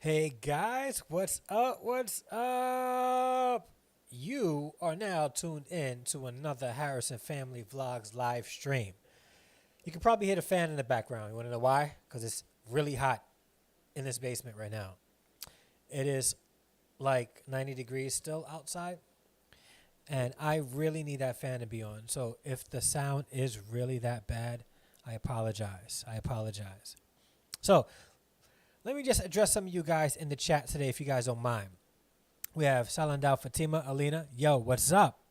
Hey guys, what's up? What's up? You are now tuned in to another Harrison Family Vlogs live stream. You can probably hear the fan in the background. You want to know why? Because it's really hot in this basement right now. It is like 90 degrees still outside, and I really need that fan to be on. So if the sound is really that bad, I apologize. So let me just address some of you guys in the chat today, if you guys don't mind. We have Salandau Fatima, Alina. Yo, what's up?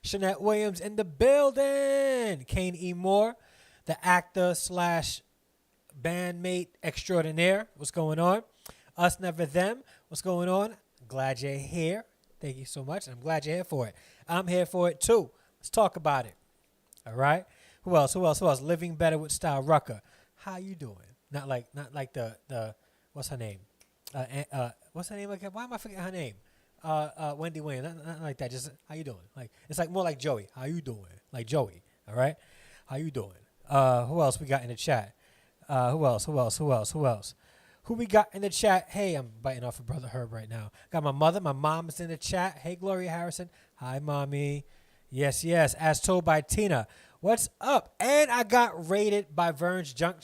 Shanette Williams in the building. Kane E. Moore, the actor slash bandmate extraordinaire. What's going on? Us Never Them. What's going on? Glad you're here. Thank you so much. I'm glad you're here for it. I'm here for it too. Let's talk about it. All right. Who else? Living Better with Style Rucker. How you doing? Not like the what's her name? What's her name again? Why am I forgetting her name? Wendy Williams. Not like that. Just how you doing? Like it's like more like Joey. How you doing? Like Joey. All right. How you doing? Who else we got in the chat? Who else? Who we got in the chat? Hey, I'm biting off of Brother Herb right now. Got my mother. My mom is in the chat. Hey, Gloria Harrison. Hi, mommy. Yes. As told by Tina. What's up? And I got raided by Vern's junk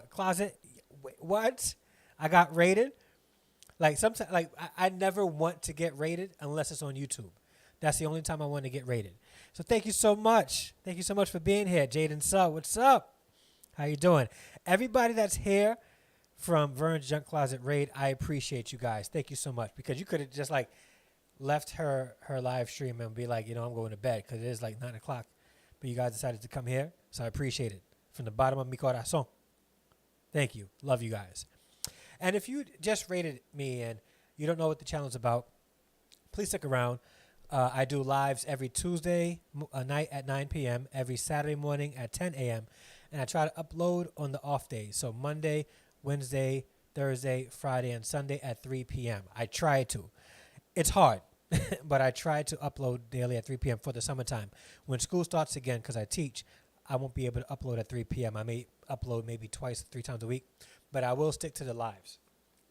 closet. Wait, what? I got raided? Like sometimes, like I never want to get raided unless it's on YouTube. That's the only time I want to get raided. So thank you so much. Thank you so much for being here. Jaden Sub, what's up? How you doing? Everybody that's here from Vern's Junk Closet raid, I appreciate you guys. Thank you so much, because you could have just like left her live stream and be like, I'm going to bed because it is like 9 o'clock. But you guys decided to come here, so I appreciate it. From the bottom of mi corazón. Thank you. Love you guys. And if you just rated me and you don't know what the channel is about, please stick around. I do lives every Tuesday night at 9 p.m., every Saturday morning at 10 a.m., and I try to upload on the off days. So Monday, Wednesday, Thursday, Friday, and Sunday at 3 p.m. I try to. It's hard. But I try to upload daily at 3 p.m. for the summertime. When school starts again, because I teach, I won't be able to upload at 3 p.m. I may upload maybe twice, 3 times a week, but I will stick to the lives.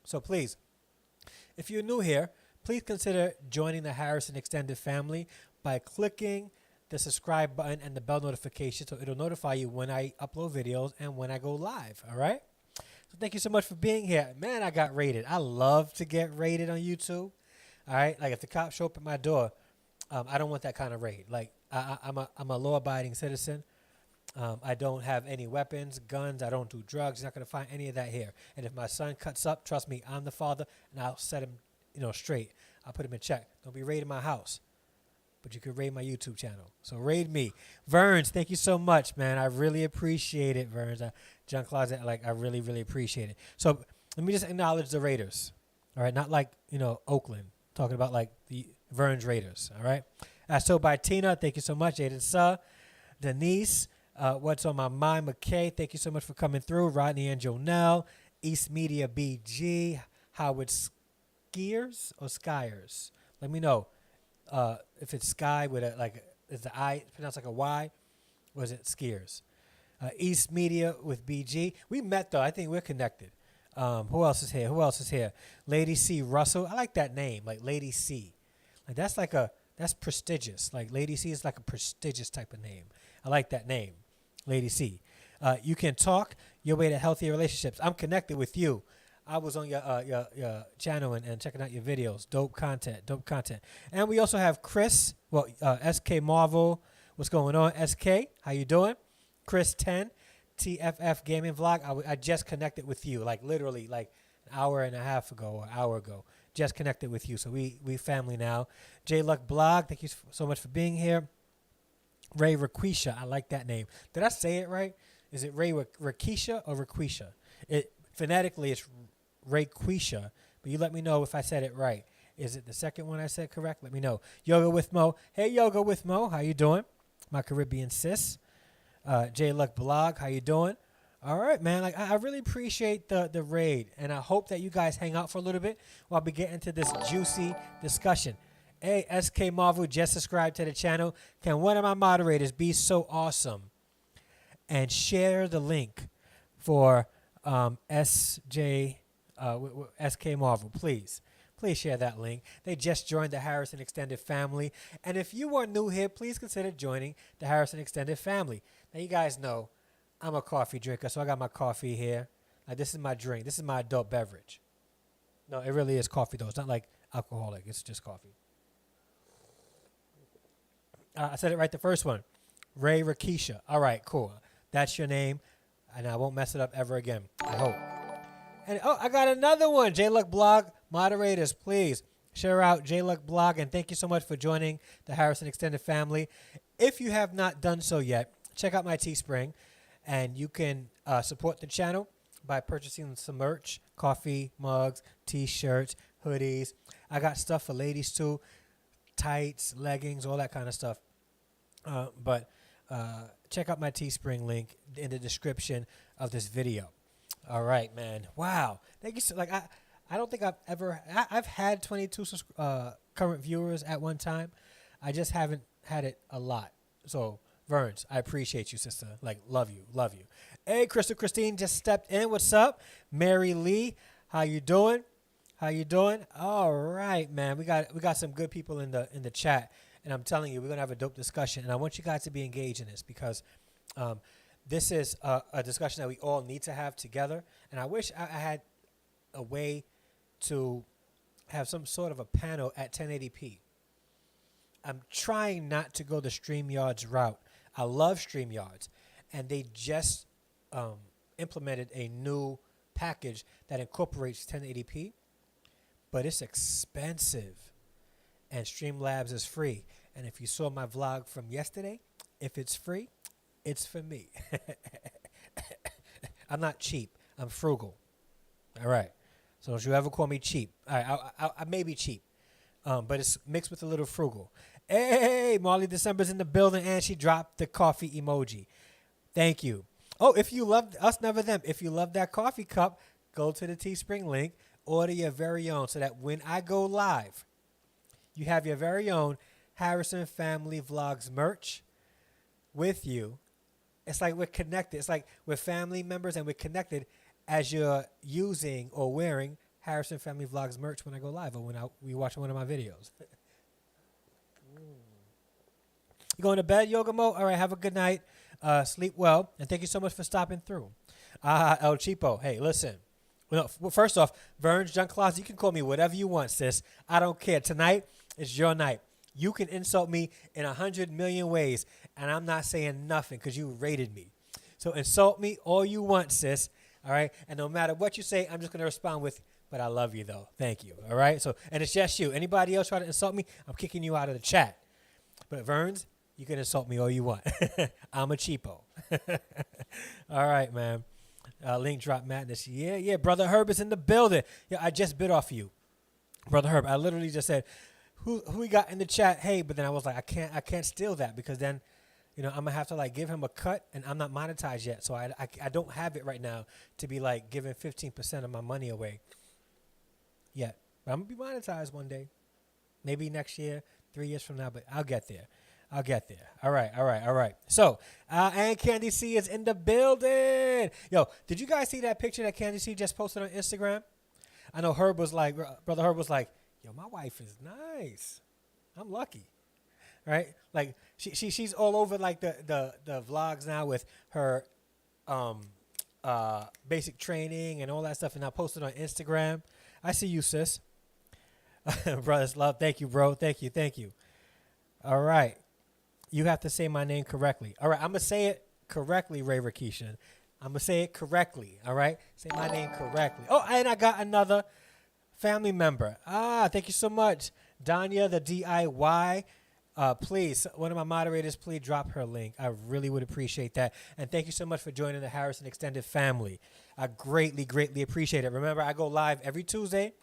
So please, if you're new here, please consider joining the Harrison Extended family by clicking the subscribe button and the bell notification, so it'll notify you when I upload videos and when I go live, all right? So thank you so much for being here. Man, I got raided. I love to get raided on YouTube. All right, like if the cops show up at my door, I don't want that kind of raid. Like I'm a law-abiding citizen. I don't have any weapons, guns. I don't do drugs. You're not gonna find any of that here. And if my son cuts up, trust me, I'm the father, and I'll set him, straight. I'll put him in check. Don't be raiding my house, but you can raid my YouTube channel. So raid me, Verns. Thank you so much, man. I really appreciate it, Verns. Junk Closet, I really, really appreciate it. So let me just acknowledge the raiders. All right, not like Oakland. Talking about like the Vern's Raiders, all right? As told by Tina, thank you so much. Jaden Suh, Denise, what's on my mind, McKay, thank you so much for coming through. Rodney and Jonelle, East Media BG, Howard Skiers or Skiers? Let me know if it's Sky with is the I pronounced like a Y, or is it Skiers? East Media with BG. We met though. I think we're connected. Who else is here? Lady C. Russell. I like that name, like Lady C. Like that's prestigious. Like Lady C is like a prestigious type of name. I like that name, Lady C. You can talk your way to healthier relationships. I'm connected with you. I was on your channel and checking out your videos. Dope content. And we also have Chris. Well, SK Marvel. What's going on, SK? How you doing? Chris 10. TFF Gaming Vlog. I just connected with you, like literally like an hour and a half ago or hour ago. Just connected with you. So we family now. J Luck Blog, thank you so much for being here. Ray Raquisha, I like that name. Did I say it right? Is it Ray Raquisha or Raquisha? It phonetically it's Raquisha, but you let me know if I said it right. Is it the second one I said correct? Let me know. Yoga with Mo. Hey, Yoga with Mo. How you doing? My Caribbean sis. J Luck Blog, how you doing? All right, man. Like I really appreciate the raid, and I hope that you guys hang out for a little bit while we get into this juicy discussion. Hey, SK Marvel, just subscribe to the channel. Can one of my moderators be so awesome and share the link for SJ SK Marvel, please share that link. They just joined the Harrison Extended family. And if you are new here, please consider joining the Harrison Extended family. Now, you guys know I'm a coffee drinker, so I got my coffee here. Like, this is my drink. This is my adult beverage. No, it really is coffee, though. It's not like alcoholic. It's just coffee. I said it right the first one. Ray Rakisha. All right, cool. That's your name, and I won't mess it up ever again, I hope. And I got another one. J-Luck Blog moderators, please share out J-Luck Blog, and thank you so much for joining the Harrison Extended family. If you have not done so yet, check out my Teespring, and you can support the channel by purchasing some merch, coffee, mugs, T-shirts, hoodies. I got stuff for ladies too, tights, leggings, all that kind of stuff. But check out my Teespring link in the description of this video. All right, man. Wow. Thank you. I don't think I've had 22 current viewers at one time. I just haven't had it a lot. So, Verns, I appreciate you, sister. Like, love you. Hey, Crystal Christine just stepped in. What's up? Mary Lee, how you doing? All right, man. We got some good people in the chat. And I'm telling you, we're going to have a dope discussion. And I want you guys to be engaged in this because this is a discussion that we all need to have together. And I wish I had a way to have some sort of a panel at 1080p. I'm trying not to go the StreamYards route. I love StreamYards. And they just implemented a new package that incorporates 1080p. But it's expensive. And Streamlabs is free. And if you saw my vlog from yesterday, if it's free, it's for me. I'm not cheap. I'm frugal. All right. So don't you ever call me cheap. All right. I may be cheap, but it's mixed with a little frugal. Hey, Marley December's in the building, and she dropped the coffee emoji. Thank you. Oh, if you love us, never them. If you love that coffee cup, go to the Teespring link, order your very own so that when I go live, you have your very own Harrison Family Vlogs merch with you. It's like we're connected. It's like we're family members and we're connected as you're using or wearing Harrison Family Vlogs merch when I go live or when we watch one of my videos. You going to bed, Yoga Mo? All right, have a good night. Sleep well. And thank you so much for stopping through. El Cheapo. Hey, listen. Well, first off, Verge, John Claus, you can call me whatever you want, sis. I don't care. Tonight is your night. You can insult me in 100 million ways, and I'm not saying nothing because you rated me. So insult me all you want, sis. All right? And no matter what you say, I'm just going to respond with, but I love you, though. Thank you. All right? So, and it's just you. Anybody else try to insult me, I'm kicking you out of the chat. But Verns, you can insult me all you want. I'm a cheapo. All right, man. Link drop madness. Yeah, Brother Herb is in the building. Yeah, I just bit off you. Brother Herb, I literally just said, who we got in the chat? Hey, but then I was like, I can't steal that because then, I'm gonna have to like give him a cut, and I'm not monetized yet, so I don't have it right now to be like giving 15% of my money away yet. But I'm gonna be monetized one day, maybe next year, 3 years from now, but I'll get there. All right. So, and Candy C is in the building. Yo, did you guys see that picture that Candy C just posted on Instagram? I know Brother Herb was like, yo, my wife is nice. I'm lucky. Right? Like she's all over like the vlogs now with her basic training and all that stuff, and I posted on Instagram. I see you, sis. Brothers love. Thank you, bro. Thank you. All right. You have to say my name correctly. All right, I'm going to say it correctly, Ray Rakishan. I'm going to say it correctly, all right? Say my name correctly. Oh, and I got another family member. Thank you so much. Danya, the DIY. Please, one of my moderators, please drop her link. I really would appreciate that. And thank you so much for joining the Harrison Extended family. I greatly, greatly appreciate it. Remember, I go live every Tuesday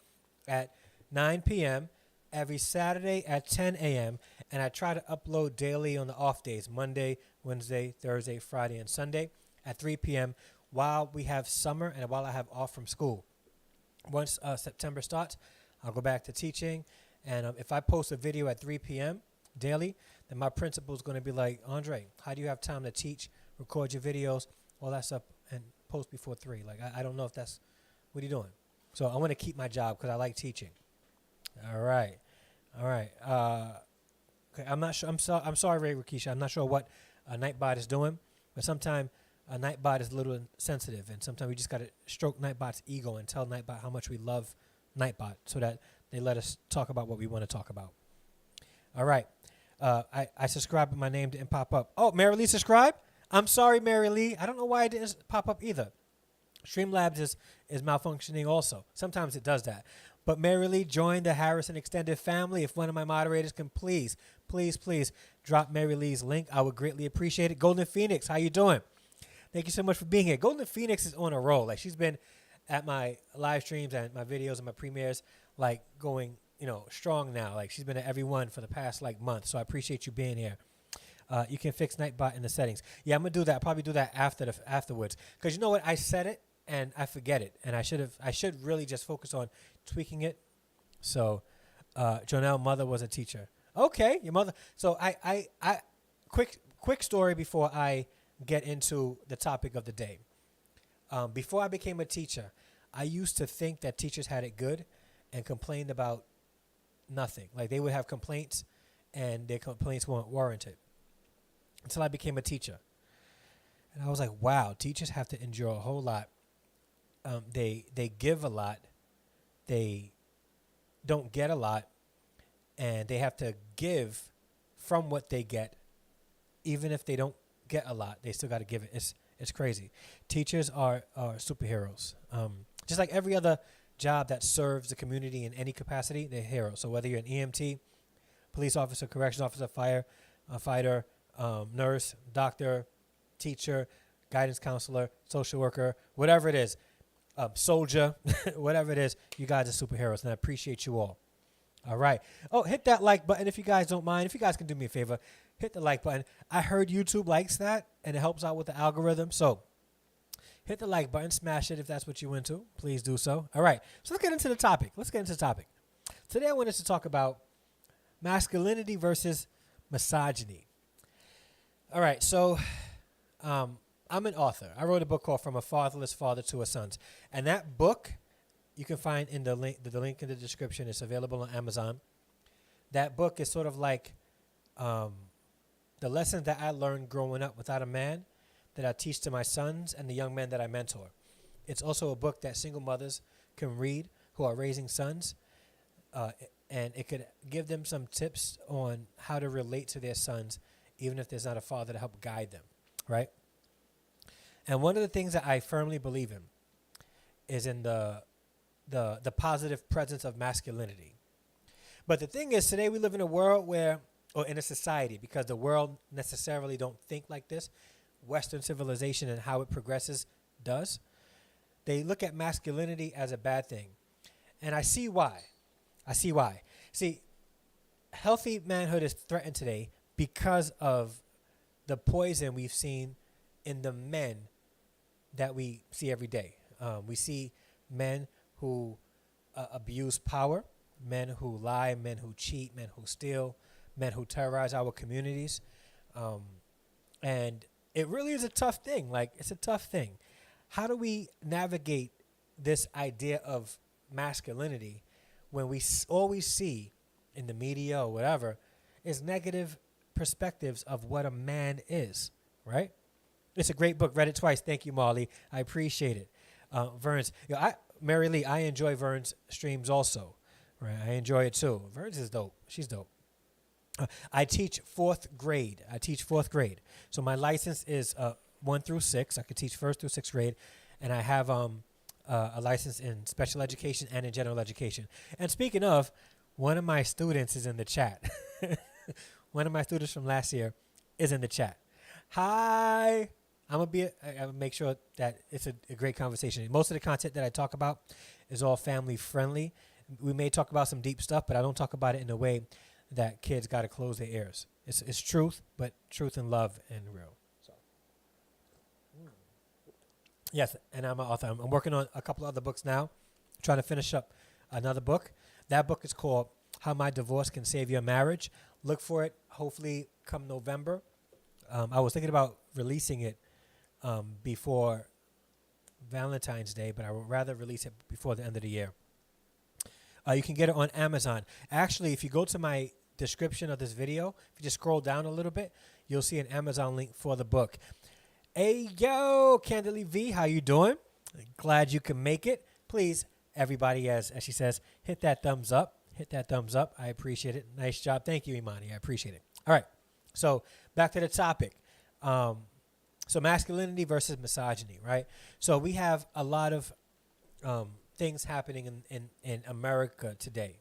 at 9 p.m., every Saturday at 10 a.m., and I try to upload daily on the off days, Monday, Wednesday, Thursday, Friday, and Sunday at 3 p.m. while we have summer and while I have off from school. Once September starts, I'll go back to teaching, and if I post a video at 3 p.m. daily, then my principal is going to be like, Andre, how do you have time to teach, record your videos, all that stuff, and post before 3? Like, I don't know if that's, what are you doing? So I want to keep my job because I like teaching. All right. Okay, I'm not sure. I'm sorry, Ray Rakisha. I'm not sure what a Nightbot is doing, but sometimes a Nightbot is a little sensitive, and sometimes we just got to stroke Nightbot's ego and tell Nightbot how much we love Nightbot so that they let us talk about what we want to talk about. All right. I subscribed, but my name didn't pop up. Oh, Mary Lee subscribed? I'm sorry, Mary Lee. I don't know why it didn't pop up either. Streamlabs is malfunctioning also. Sometimes it does that. But Mary Lee, join the Harrison extended family. If one of my moderators can please drop Mary Lee's link, I would greatly appreciate it. Golden Phoenix, how you doing? Thank you so much for being here. Golden Phoenix is on a roll. Like, she's been at my live streams and my videos and my premieres, like, going, strong now. Like, she's been at every one for the past, like, month. So I appreciate you being here. You can fix Nightbot in the settings. Yeah, I'm going to do that. I'll probably do that afterwards. Because you know what? I said it and I forget it. And I should really just focus on tweaking it. So Jonelle mother was a teacher. Okay, your mother. So I quick story before I get into the topic of the day. Before I became a teacher, I used to think that teachers had it good and complained about nothing. Like, they would have complaints and their complaints weren't warranted. Until I became a teacher. And I was like, wow, teachers have to endure a whole lot. They give a lot. They don't get a lot. And they have to give from what they get. Even if they don't get a lot, they still got to give it. It's crazy. Teachers are superheroes. Just like every other job that serves the community in any capacity, they're heroes. So whether you're an EMT, police officer, corrections officer, fighter, nurse, doctor, teacher, guidance counselor, social worker, whatever it is, soldier, whatever it is, you guys are superheroes, and I appreciate you all. All right. Oh, hit that like button if you guys don't mind. If you guys can do me a favor, hit the like button. I heard YouTube likes that, and it helps out with the algorithm. So hit the like button, smash it if that's what you're into. Please do so. All right. So let's get into the topic. Today I wanted to talk about masculinity versus misogyny. All right. So I'm an author. I wrote a book called From a Fatherless Father to a Son's. And that book you can find in the link in the description. It's available on Amazon. That book is sort of like the lessons that I learned growing up without a man that I teach to my sons and the young men that I mentor. It's also a book that single mothers can read who are raising sons, and it could give them some tips on how to relate to their sons, even if there's not a father to help guide them, right? And one of the things that I firmly believe in is in the positive presence of masculinity. But the thing is, today we live in a world or in a society, because the world necessarily don't think like this. Western civilization and how it progresses does. They look at masculinity as a bad thing. And I see why. See, healthy manhood is threatened today because of the poison we've seen in the men that we see every day. We see men who abuse power, men who lie, men who cheat, men who steal, men who terrorize our communities. And it really is a tough thing. Like, it's a tough thing. How do we navigate this idea of masculinity when we always see in the media or whatever is negative perspectives of what a man is, right? It's a great book. Read it twice. Thank you, Molly. I appreciate it. Vern's, Mary Lee, I enjoy Vern's streams also, right? I enjoy it too. Vern's is dope. She's dope. I teach fourth grade. So my license is 1 through 6. I could teach 1st through 6th grade. And I have a license in special education and in general education. And speaking of, one of my students is in the chat. One of my students from last year is in the chat. Hi. I'm going to make sure that it's a great conversation. Most of the content that I talk about is all family friendly. We may talk about some deep stuff, but I don't talk about it in a way that kids got to close their ears. It's truth, but truth and love and real. So, yes, and I'm an author. I'm working on a couple other books now. I'm trying to finish up another book. That book is called How My Divorce Can Save Your Marriage. Look for it, hopefully, come November. I was thinking about releasing it before Valentine's Day, but I would rather release it before the end of the year. You can get it on Amazon. Actually, if you go to my description of this video, if you just scroll down a little bit, you'll see an Amazon link for the book. Hey, yo, Candidly V, how you doing? Glad you can make it. Please, everybody, as she says, hit that thumbs up. Hit that thumbs up. I appreciate it. Nice job. Thank you, Imani. I appreciate it. All right. So back to the topic. So masculinity versus misogyny, right? So we have a lot of things happening in America today.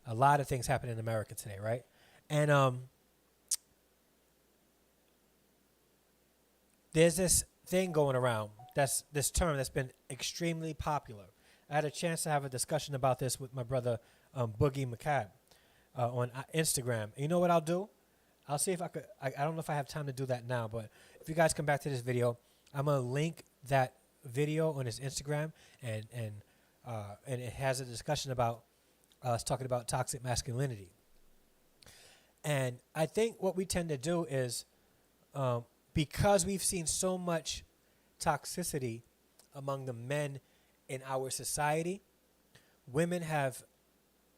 A lot of things happening in America today, right? And there's this thing going around, that's this term that's been extremely popular. I had a chance to have a discussion about this with my brother Boogie McCab on Instagram. And you know what I'll do? I'll see if I could. I don't know if I have time to do that now, but if you guys come back to this video, I'm gonna link that video on his Instagram, and it has a discussion about us talking about toxic masculinity. And I think what we tend to do is, because we've seen so much toxicity among the men in our society, women have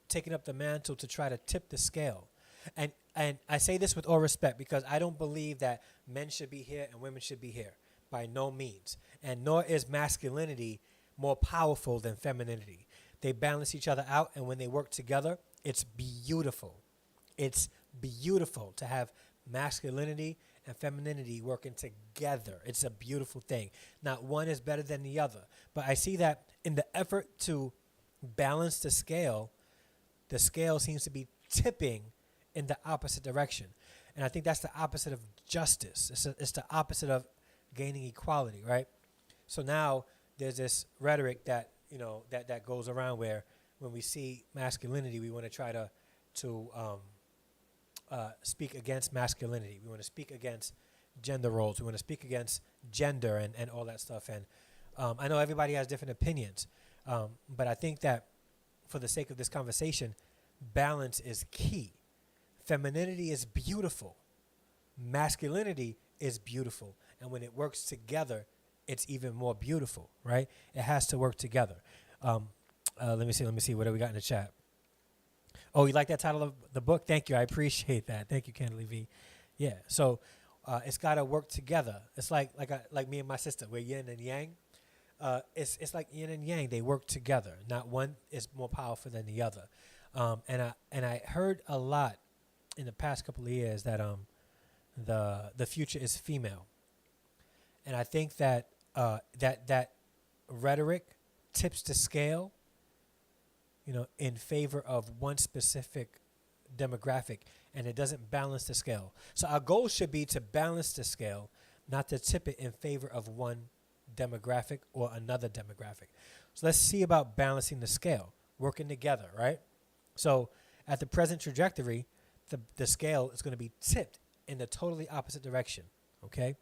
taken up the mantle to try to tip the scale. And I say this with all respect, because I don't believe that men should be here and women should be here, by no means. And nor is masculinity more powerful than femininity. They balance each other out, and when they work together, it's beautiful. It's beautiful to have masculinity and femininity working together. It's a beautiful thing. Not one is better than the other. But I see that in the effort to balance the scale seems to be tipping in the opposite direction. And I think that's the opposite of justice. It's the opposite of gaining equality, right? So now there's this rhetoric that, that goes around where when we see masculinity, we want to try to speak against masculinity. We want to speak against gender roles. We want to speak against gender and all that stuff. And I know everybody has different opinions, but I think that for the sake of this conversation, balance is key. Femininity is beautiful. Masculinity is beautiful. And when it works together, it's even more beautiful, right? It has to work together. Let me see. What do we got in the chat? Oh, you like that title of the book? Thank you. I appreciate that. Thank you, Candidly V. Yeah. So it's got to work together. It's like me and my sister. We're yin and yang. It's like yin and yang. They work together. Not one is more powerful than the other. And I heard a lot in the past couple of years that the future is female, and I think that that rhetoric tips the scale, in favor of one specific demographic, and it doesn't balance the scale. So our goal should be to balance the scale, not to tip it in favor of one demographic or another demographic. So let's see about balancing the scale, working together, right? So at the present trajectory, the scale is going to be tipped in the totally opposite direction, okay?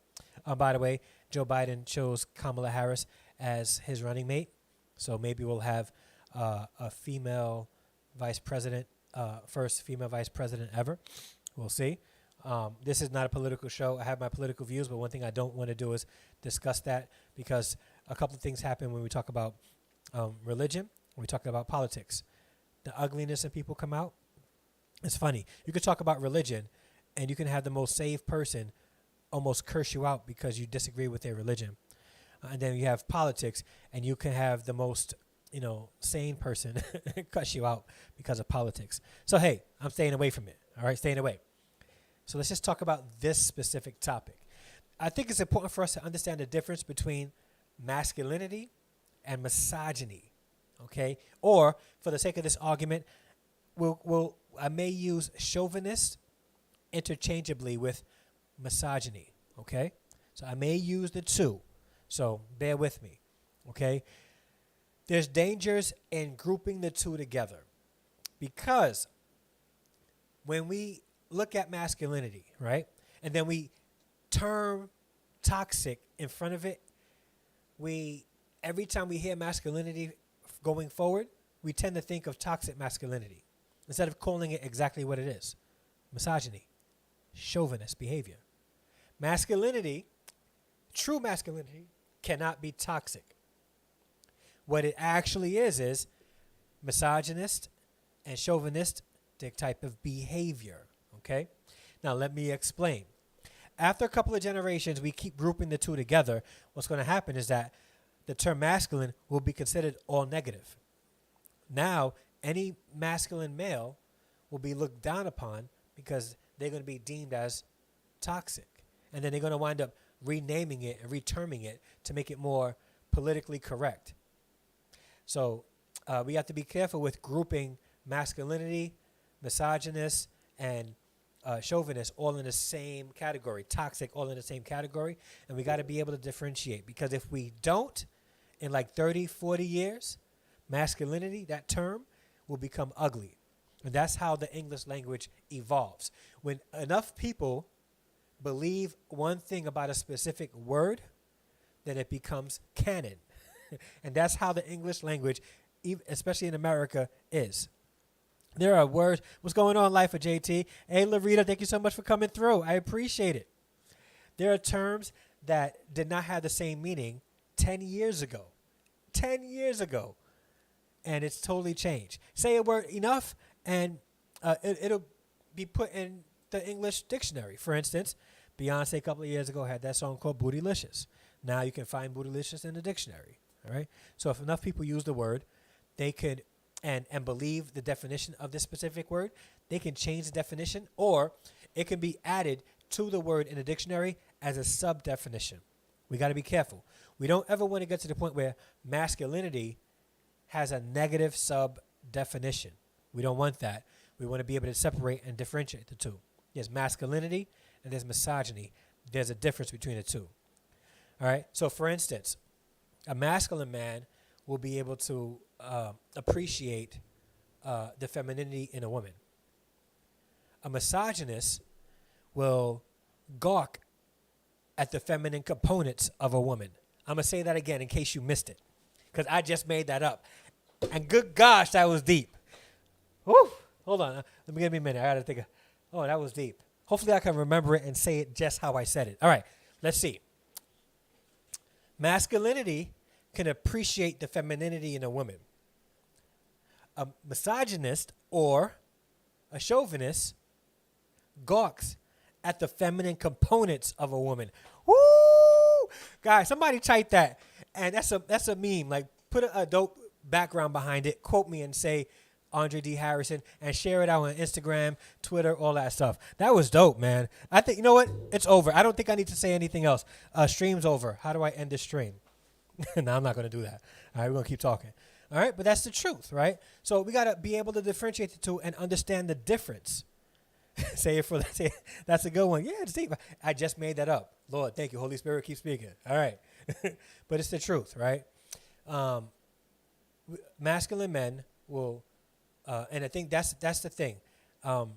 By the way, Joe Biden chose Kamala Harris as his running mate, so maybe we'll have a female vice president, first female vice president ever. We'll see. This is not a political show. I have my political views, but one thing I don't want to do is discuss that, because a couple of things happen when we talk about religion, when we talk about politics. The ugliness in people come out. It's funny. You could talk about religion, and you can have the most saved person almost curse you out because you disagree with their religion. And then you have politics, and you can have the most, sane person cuss you out because of politics. So, hey, I'm staying away from it. All right, staying away. So let's just talk about this specific topic. I think it's important for us to understand the difference between masculinity and misogyny, okay? Or, for the sake of this argument, I may use chauvinist interchangeably with misogyny, okay? So I may use the two, so bear with me, okay? There's dangers in grouping the two together, because when we look at masculinity, right, and then we term toxic in front of it, every time we hear masculinity going forward, we tend to think of toxic masculinity instead of calling it exactly what it is: misogyny, chauvinist behavior. Masculinity, true masculinity, cannot be toxic. What it actually is misogynist and chauvinistic type of behavior. Okay? Now, let me explain. After a couple of generations, we keep grouping the two together. What's going to happen is that the term masculine will be considered all negative. Now, any masculine male will be looked down upon because they're going to be deemed as toxic. And then they're going to wind up renaming it and reterming it to make it more politically correct. So we have to be careful with grouping masculinity, misogynist, and chauvinist all in the same category, toxic all in the same category. And we got to be able to differentiate, because if we don't, in like 30, 40 years, masculinity, that term, will become ugly. And that's how the English language evolves. When enough people believe one thing about a specific word, then it becomes canon. And that's how the English language, especially in America, is. There are words. What's going on, Life of JT? Hey, Larita, thank you so much for coming through. I appreciate it. There are terms that did not have the same meaning 10 years ago. 10 years ago. And it's totally changed. Say a word enough, and it'll be put in the English dictionary. For instance, Beyonce a couple of years ago had that song called Bootylicious. Now you can find Bootylicious in the dictionary. All right. So if enough people use the word, they could and believe the definition of this specific word, they can change the definition, or it can be added to the word in the dictionary as a sub-definition. We got to be careful. We don't ever want to get to the point where masculinity has a negative sub-definition. We don't want that. We want to be able to separate and differentiate the two. There's masculinity and there's misogyny. There's a difference between the two. All right. So, for instance, a masculine man will be able to appreciate the femininity in a woman. A misogynist will gawk at the feminine components of a woman. I'm going to say that again in case you missed it, because I just made that up. And good gosh, that was deep. Woo! Hold on. Let me give me a minute. I got to think of, oh, that was deep. Hopefully I can remember it and say it just how I said it. All right, let's see. Masculinity can appreciate the femininity in a woman. A misogynist or a chauvinist gawks at the feminine components of a woman. Woo! Guys, somebody type that. And that's a meme. Like, put a dope background behind it, quote me and say Andre D. Harrison, and share it out on Instagram, Twitter, all that stuff. That was dope, man. I think, you know what? It's over. I don't think I need to say anything else. Stream's over. How do I end this stream? No, I'm not going to do that. All right, we're going to keep talking. All right, but that's the truth, right? So we got to be able to differentiate the two and understand the difference. Say that's a good one. Yeah, it's deep. I just made that up. Lord, thank you. Holy Spirit, keep speaking. All right. But it's the truth, right? Masculine men will, and I think that's the thing. I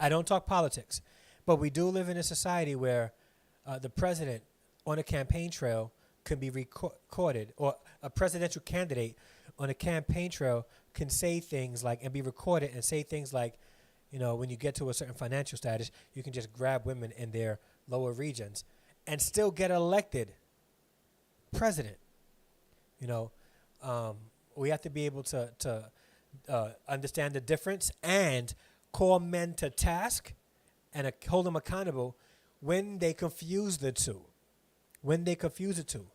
don't talk politics, but we do live in a society where the president on a campaign trail can be recorded, or a presidential candidate on a campaign trail can say things like, and be recorded and say things like, you know, when you get to a certain financial status, you can just grab women in their lower regions and still get elected president. You know, we have to be able to understand the difference and call men to task and hold them accountable when they confuse the two. When they confuse the two.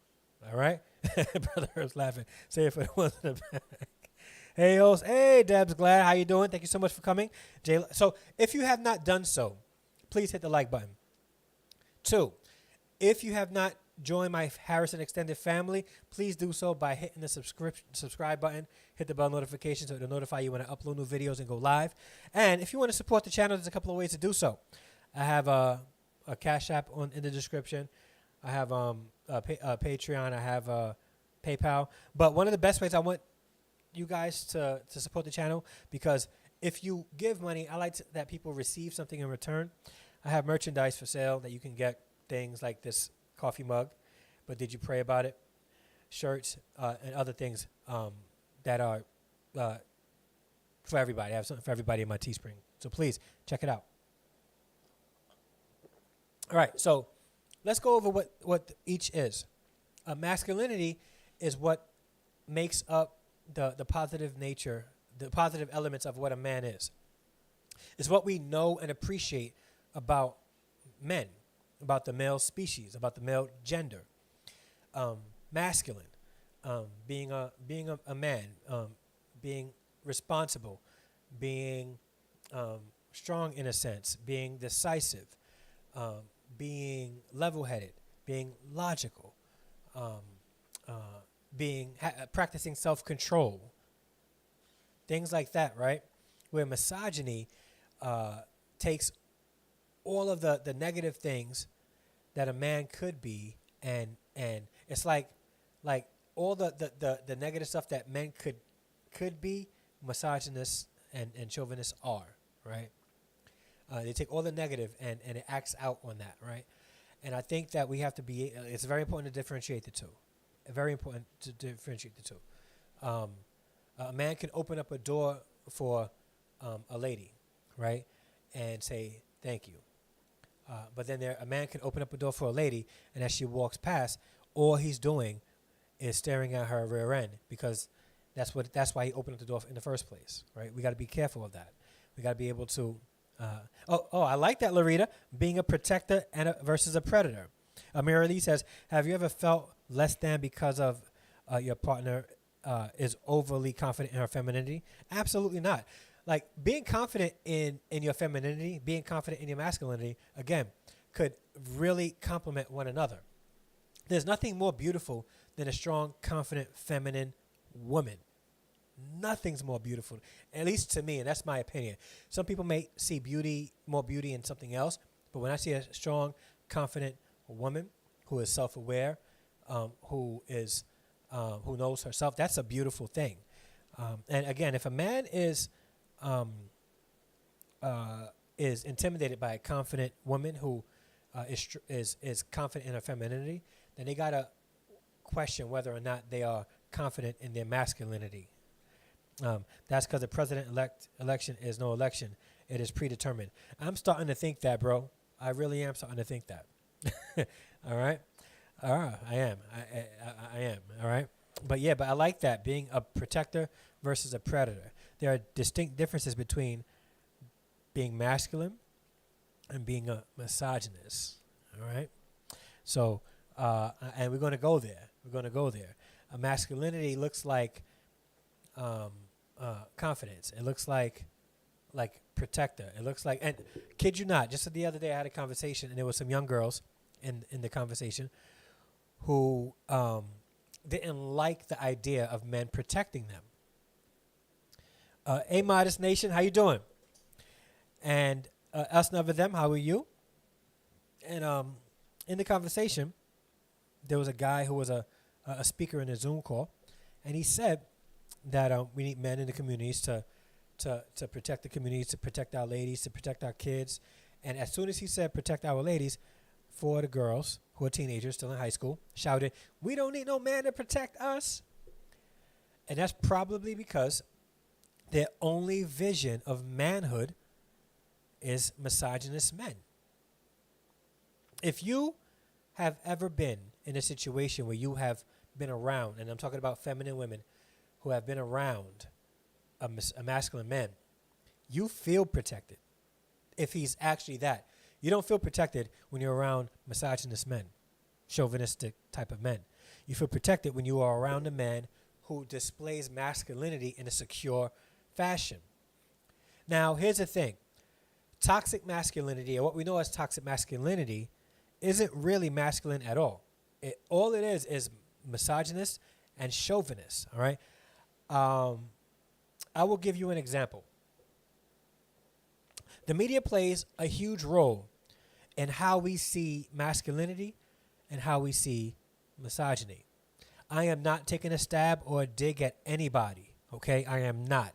All right? Brother Earth's laughing. Say it for the ones in the back. Hey, host. Hey, Deb's glad. How you doing? Thank you so much for coming. So if you have not done so, please hit the like button. 2, if you have not joined my Harrison Extended family, please do so by hitting the subscribe button. Hit the bell notification so it'll notify you when I upload new videos and go live. And if you want to support the channel, there's a couple of ways to do so. I have a Cashapp in the description. I have Patreon. I have PayPal. But one of the best ways I want you guys to support the channel, because if you give money, I like that people receive something in return. I have merchandise for sale that you can get, things like this coffee mug, but did you pray about it? Shirts and other things that are for everybody. I have something for everybody in my Teespring. So please check it out. All right, so let's go over what each is. Masculinity is what makes up the positive nature, the positive elements of what a man is. It's what we know and appreciate about men, about the male species, about the male gender. Masculine, being a man, being responsible, being strong in a sense, being decisive, being level-headed, being logical, practicing self-control, things like that, right? Where misogyny takes all of the negative things that a man could be, and it's like all the negative stuff that men could be, misogynists and chauvinists are, right? They take all the negative and it acts out on that, right? And I think that we have to be, it's very important to differentiate the two. Very important to differentiate the two. A man can open up a door for a lady, right? And say, thank you. But then a man can open up a door for a lady, and as she walks past, all he's doing is staring at her rear end, because that's why he opened up the door in the first place, right? We got to be careful of that. We got to be able to. I like that, Larita. Being a protector versus a predator. Amira Lee says, "Have you ever felt less than because of your partner is overly confident in her femininity?" Absolutely not. Like, being confident in your femininity, being confident in your masculinity, again, could really complement one another. There's nothing more beautiful than a strong, confident, feminine woman. Nothing's more beautiful, at least to me, and that's my opinion. Some people may see more beauty in something else, but when I see a strong, confident woman who is self-aware, who knows herself, that's a beautiful thing. And again, if a man is intimidated by a confident woman who is confident in her femininity, then they gotta question whether or not they are confident in their masculinity. That's because the president-elect election is no election; it is predetermined. I'm starting to think that, bro. I really am starting to think that. All right, I am. I am. All right, but I like that, being a protector versus a predator. There are distinct differences between being masculine and being a misogynist. All right, so and we're going to go there. A masculinity looks like confidence. It looks like protector. It looks like, and kid you not, just the other day I had a conversation, and there were some young girls in the conversation who didn't like the idea of men protecting them. A Modest Nation, how you doing? And us never them, how are you? And in the conversation, there was a guy who was a speaker in a Zoom call, and he said that we need men in the communities to protect the communities, to protect our ladies, to protect our kids. And as soon as he said protect our ladies, 4 of the girls who are teenagers, still in high school, shouted, "We don't need no man to protect us." And that's probably because their only vision of manhood is misogynist men. If you have ever been in a situation where you have been around, and I'm talking about feminine women who have been around a masculine man, you feel protected. If he's actually that, you don't feel protected when you're around misogynist men, chauvinistic type of men. You feel protected when you are around a man who displays masculinity in a secure fashion. Now, here's the thing. Toxic masculinity, or what we know as toxic masculinity, isn't really masculine at all. All it is misogynist and chauvinist, all right? I will give you an example. The media plays a huge role in how we see masculinity and how we see misogyny. I am not taking a stab or a dig at anybody, okay? I am not.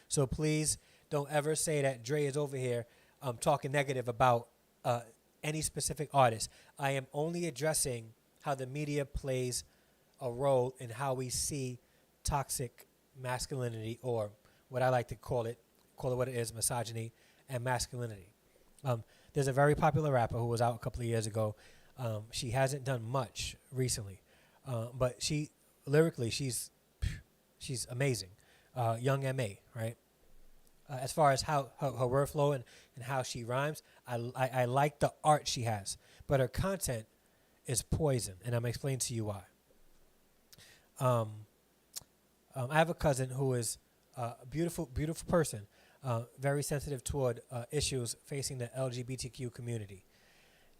So please don't ever say that Dre is over here talking negative about any specific artist. I am only addressing how the media plays a role in how we see toxic masculinity, or what I like to call it what it is, misogyny and masculinity. There's a very popular rapper who was out a couple of years ago She hasn't done much recently, but lyrically she's amazing. Young M.A., right? As far as how her word flow and how she rhymes, I like the art she has, but her content is poison, and I'm explaining to you why. I have a cousin who is a beautiful person, very sensitive toward issues facing the LGBTQ community.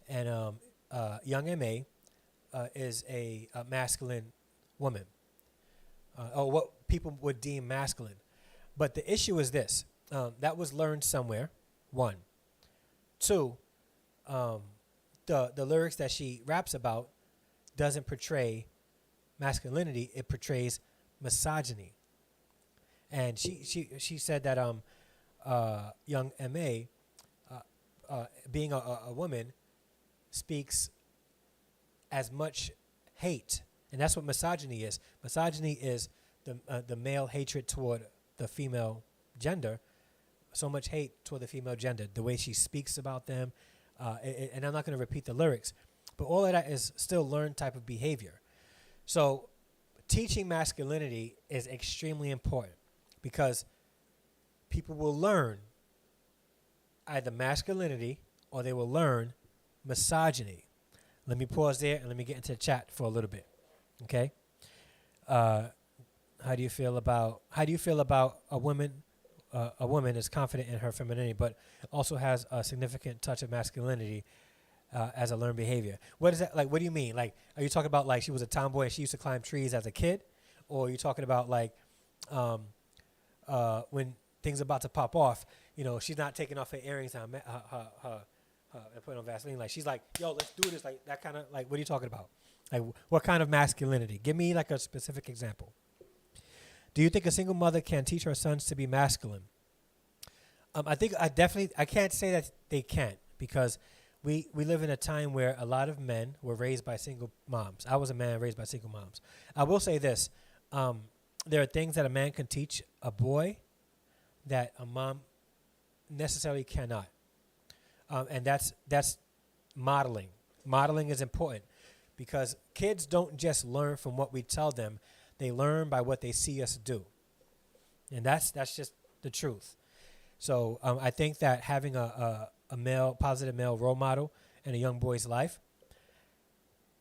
And young M.A. Is a masculine woman, or what people would deem masculine. But the issue is this. That was learned somewhere, one. Two, the lyrics that she raps about doesn't portray masculinity. It portrays misogyny. And she said that young M.A., being a woman, speaks as much hate. And that's what misogyny is. Misogyny is the male hatred toward the female gender, so much hate toward the female gender, the way she speaks about them. And I'm not going to repeat the lyrics, but all of that is still learned type of behavior. So teaching masculinity is extremely important because people will learn either masculinity or they will learn misogyny. Let me pause there and let me get into the chat for a little bit. Okay? How do you feel about a woman is confident in her femininity but also has a significant touch of masculinity as a learned behavior? What is that like? What do you mean? Like, are you talking about like she was a tomboy and she used to climb trees as a kid, or are you talking about like when things are about to pop off, she's not taking off her earrings and and putting on Vaseline, like she's like, yo, let's do this, like that kind of, like, what are you talking about? Like, what kind of masculinity? Give me like a specific example. Do you think a single mother can teach her sons to be masculine? I can't say that they can't, because we live in a time where a lot of men were raised by single moms. I was a man raised by single moms. I will say this. There are things that a man can teach a boy that a mom necessarily cannot. And that's modeling. Modeling is important because kids don't just learn from what we tell them. They learn by what they see us do. And that's just the truth. So I think that having a positive male role model in a young boy's life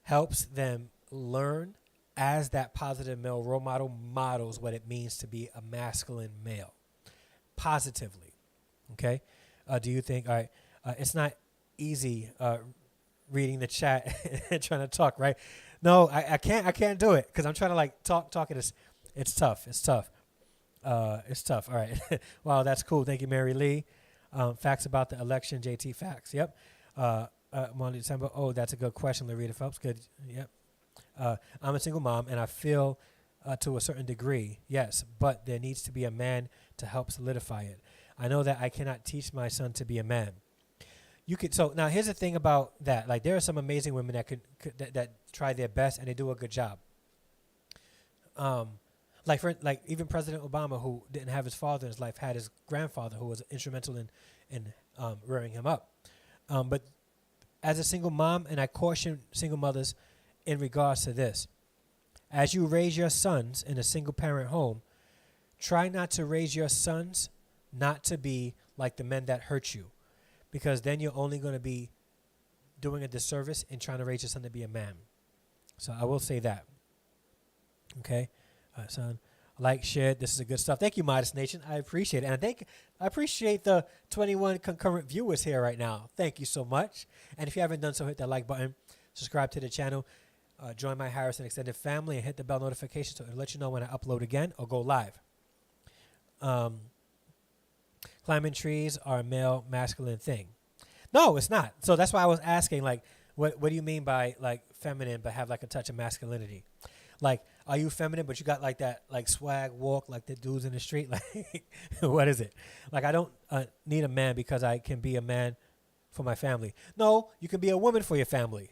helps them learn as that positive male role model models what it means to be a masculine male positively. Okay? Do you think, all right, it's not easy reading the chat and trying to talk, right? No, I can't do it because I'm trying to like talk it. It's tough. It's tough. All right. Wow, that's cool. Thank you, Mary Lee. Facts about the election, JT facts. Yep. Monday, December. Oh, that's a good question, Larita Phelps. Good. Yep. I'm a single mom, and I feel to a certain degree, yes, but there needs to be a man to help solidify it. I know that I cannot teach my son to be a man. You could. So now here's the thing about that. Like, there are some amazing women that try their best and they do a good job. Like even President Obama, who didn't have his father in his life, had his grandfather who was instrumental in rearing him up. But as a single mom, and I caution single mothers in regards to this, as you raise your sons in a single parent home, try not to raise your sons not to be like the men that hurt you, because then you're only going to be doing a disservice in trying to raise your son to be a man. So I will say that. Okay, son, like, share. This is a good stuff. Thank you, Modest Nation. I appreciate it, and I appreciate the 21 concurrent viewers here right now. Thank you so much. And if you haven't done so, hit that like button, subscribe to the channel, join my Harrison Extended family, and hit the bell notification so it'll let you know when I upload again or go live. Climbing trees are a male masculine thing. No, it's not. So that's why I was asking, like, what do you mean by like feminine but have like a touch of masculinity? Like, are you feminine but you got like that like swag walk like the dudes in the street? Like, what is it? Like, I don't need a man because I can be a man for my family. No, you can be a woman for your family.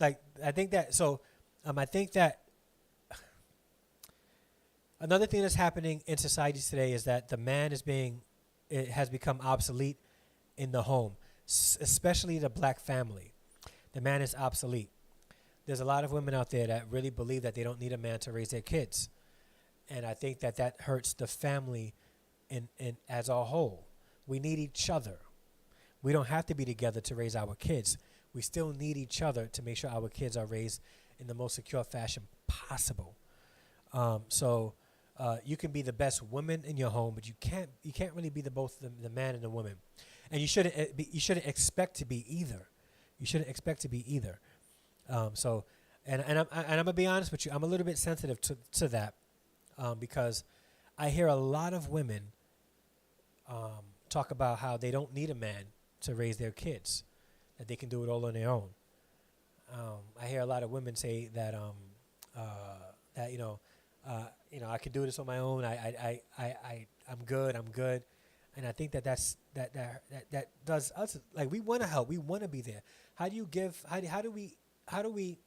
Like, I think that. So, I think that another thing that's happening in society today is that the man has become obsolete in the home, especially the black family. The man is obsolete. There's a lot of women out there that really believe that they don't need a man to raise their kids. And I think that that hurts the family in as a whole. We need each other. We don't have to be together to raise our kids. We still need each other to make sure our kids are raised in the most secure fashion possible. So you can be the best woman in your home, but you can't really be both the man and the woman. And you shouldn't expect to be either. You shouldn't expect to be either. And I'm gonna be honest with you. I'm a little bit sensitive to that because I hear a lot of women talk about how they don't need a man to raise their kids, that they can do it all on their own. I hear a lot of women say that that I can do this on my own. I'm good. And I think that does us, like, we want to help. We want to be there. How do we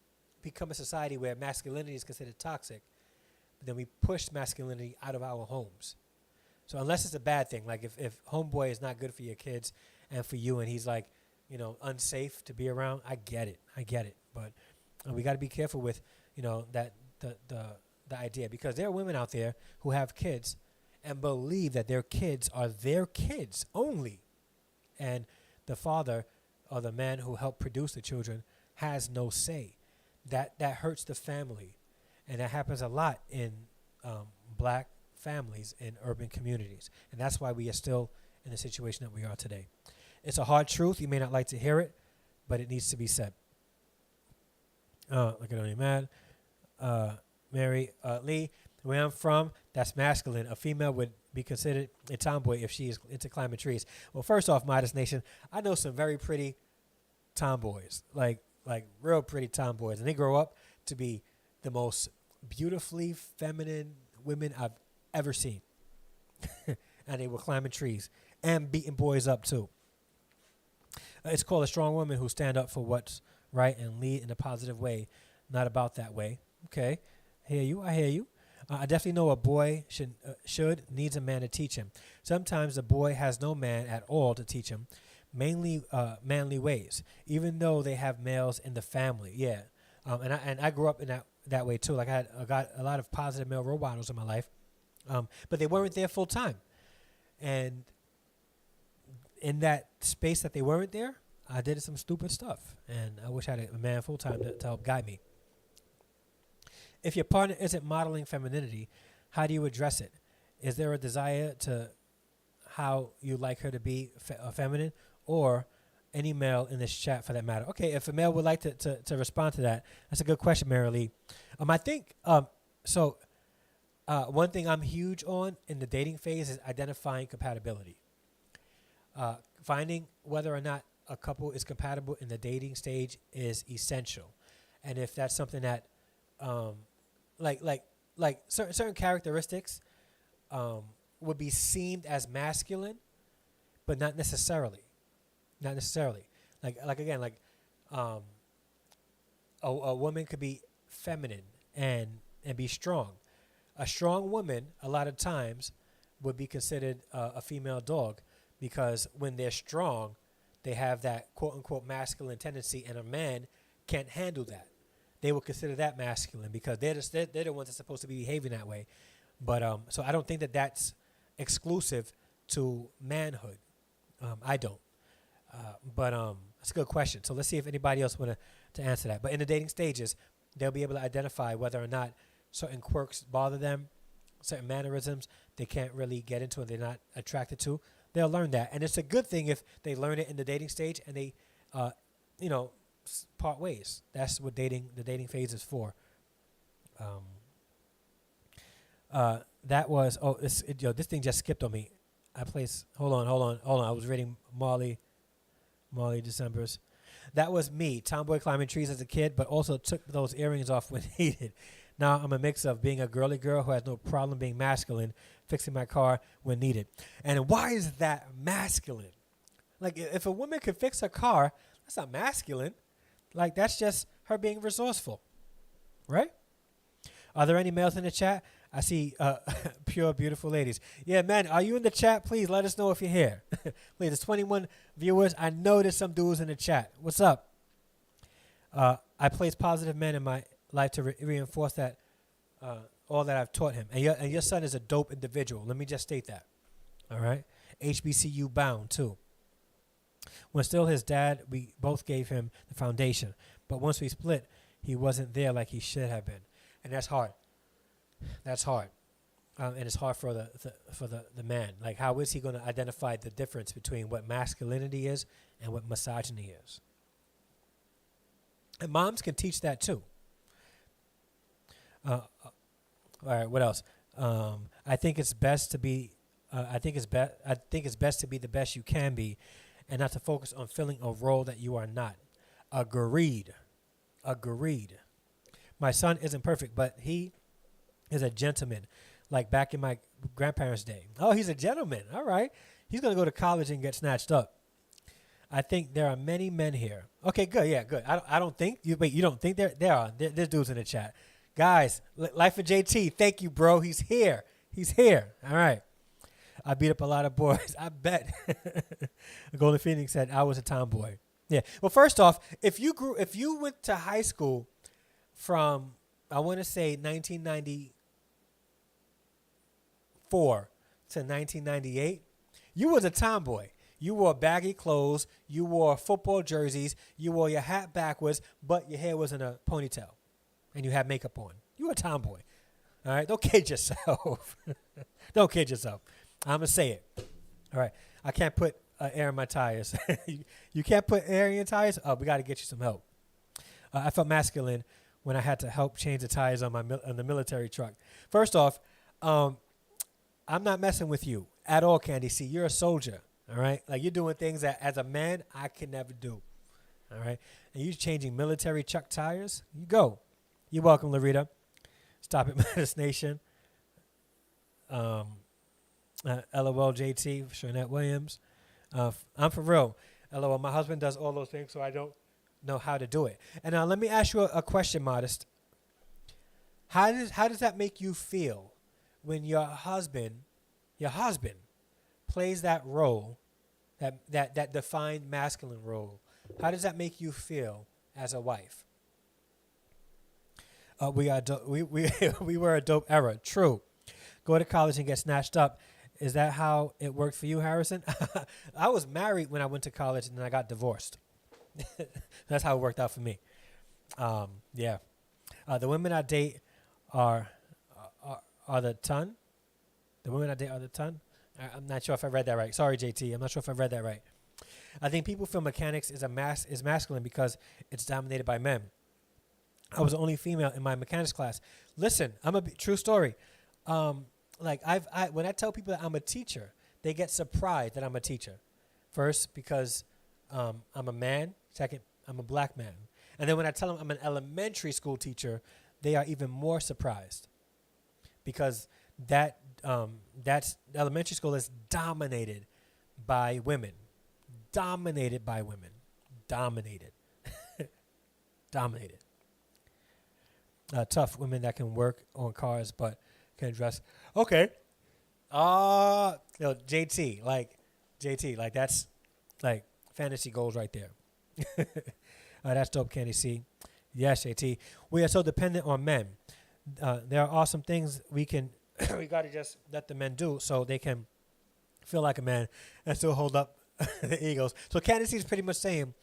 become a society where masculinity is considered toxic, but then we push masculinity out of our homes? So unless it's a bad thing, like if homeboy is not good for your kids and for you, and he's like, unsafe to be around, I get it. But we got to be careful with, that the idea, because there are women out there who have kids and believe that their kids are their kids only, and the father or the man who helped produce the children has no say. That hurts the family, and that happens a lot in black families in urban communities, and that's why we are still in the situation that we are today. It's a hard truth. You may not like to hear it, but it needs to be said. Look at you, man. Mary Lee, where I'm from, that's masculine. A female would be considered a tomboy if she is into climbing trees. Well, first off, Modest Nation, I know some very pretty tomboys, like real pretty tomboys, and they grow up to be the most beautifully feminine women I've ever seen. And they were climbing trees and beating boys up too. It's called a strong woman who stand up for what's right and lead in a positive way, not about that way. Okay, I hear you. I definitely know a boy needs a man to teach him. Sometimes the boy has no man at all to teach him, mainly manly ways, even though they have males in the family. Yeah, and I grew up in that way too. Like I got a lot of positive male role models in my life, but they weren't there full time, and in that space that they weren't there, I did some stupid stuff, and I wish I had a man full time to help guide me. If your partner isn't modeling femininity, how do you address it? Is there a desire to how you like her to be feminine, or any male in this chat for that matter? Okay, if a male would like to respond to that, that's a good question, Mary Lee. I think one thing I'm huge on in the dating phase is identifying compatibility. Finding whether or not a couple is compatible in the dating stage is essential, and if that's something that like certain characteristics would be seen as masculine, but not necessarily. Like again, a woman could be feminine and be strong. A strong woman, a lot of times, would be considered a female dog, because when they're strong, they have that quote unquote masculine tendency, and a man can't handle that. They will consider that masculine because they're the ones that's supposed to be behaving that way. But so I don't think that that's exclusive to manhood. I don't. But that's a good question. So let's see if anybody else want to answer that. But in the dating stages, they'll be able to identify whether or not certain quirks bother them, certain mannerisms they can't really get into and they're not attracted to. They'll learn that, and it's a good thing if they learn it in the dating stage and they, part ways. That's what the dating phase is for. That was this thing just skipped on me. Hold on. I was reading Molly December's. That was me, tomboy climbing trees as a kid, but also took those earrings off when needed. Now I'm a mix of being a girly girl who has no problem being masculine, fixing my car when needed. And why is that masculine? Like, if a woman could fix her car, that's not masculine. Like, that's just her being resourceful, right? Are there any males in the chat? I see pure, beautiful ladies. Yeah, man, are you in the chat? Please let us know if you're here. Please, there's 21 viewers. I know there's some dudes in the chat. What's up? I place positive men in my life to reinforce that all that I've taught him. And your son is a dope individual. Let me just state that. All right? HBCU bound, too. When still his dad, we both gave him the foundation. But once we split, he wasn't there like he should have been. And that's hard. That's hard. And it's hard for the man. Like, how is he going to identify the difference between what masculinity is and what misogyny is? And moms can teach that too. All right, what else? I think it's best to be. I think it's best to be the best you can be, and not to focus on filling a role that you are not. Agreed. My son isn't perfect, but he is a gentleman, like back in my grandparents' day. Oh, he's a gentleman. All right. He's going to go to college and get snatched up. I think there are many men here. Okay, good. Yeah, good. I don't think. You don't think there are? There's dudes in the chat. Guys, Life of JT, thank you, bro. He's here. All right. I beat up a lot of boys. I bet. Golden Phoenix said I was a tomboy. Yeah. Well, first off, if you went to high school from, I want to say 1994 to 1998, you was a tomboy. You wore baggy clothes. You wore football jerseys. You wore your hat backwards, but your hair was in a ponytail, and you had makeup on. You were a tomboy. All right? Don't kid yourself. Don't kid yourself. I'm going to say it. All right? I can't put air in my tires. You can't put air in your tires? Oh, we got to get you some help. I felt masculine when I had to help change the tires on the military truck. First off, I'm not messing with you at all, Candy C. You're a soldier. All right? Like, you're doing things that, as a man, I can never do. All right? And you changing military truck tires? You go. You're welcome, Larita. Stop it, Menace Nation. LOL JT, Shernette Williams. I'm for real. LOL, my husband does all those things, so I don't know how to do it. And now let me ask you a question, Modest. How does that make you feel when your husband plays that role, that defined masculine role? How does that make you feel as a wife? We were a dope era. True. Go to college and get snatched up. Is that how it worked for you, Harrison? I was married when I went to college, and then I got divorced. That's how it worked out for me. Yeah. The women I date are the ton. The women I date are the ton. I'm not sure if I read that right. Sorry, JT. I'm not sure if I read that right. I think people feel mechanics is masculine because it's dominated by men. I was the only female in my mechanics class. Listen, true story. Like when I tell people that I'm a teacher, they get surprised that I'm a teacher. First, because I'm a man. Second, I'm a black man. And then when I tell them I'm an elementary school teacher, they are even more surprised because that's elementary school is dominated by women. Dominated. Tough women that can work on cars but can dress. Okay. JT, that's like fantasy goals right there. That's dope, Candy C. Yes, JT. We are so dependent on men. There are awesome things we got to just let the men do so they can feel like a man and still hold up the egos. So Candy C is pretty much saying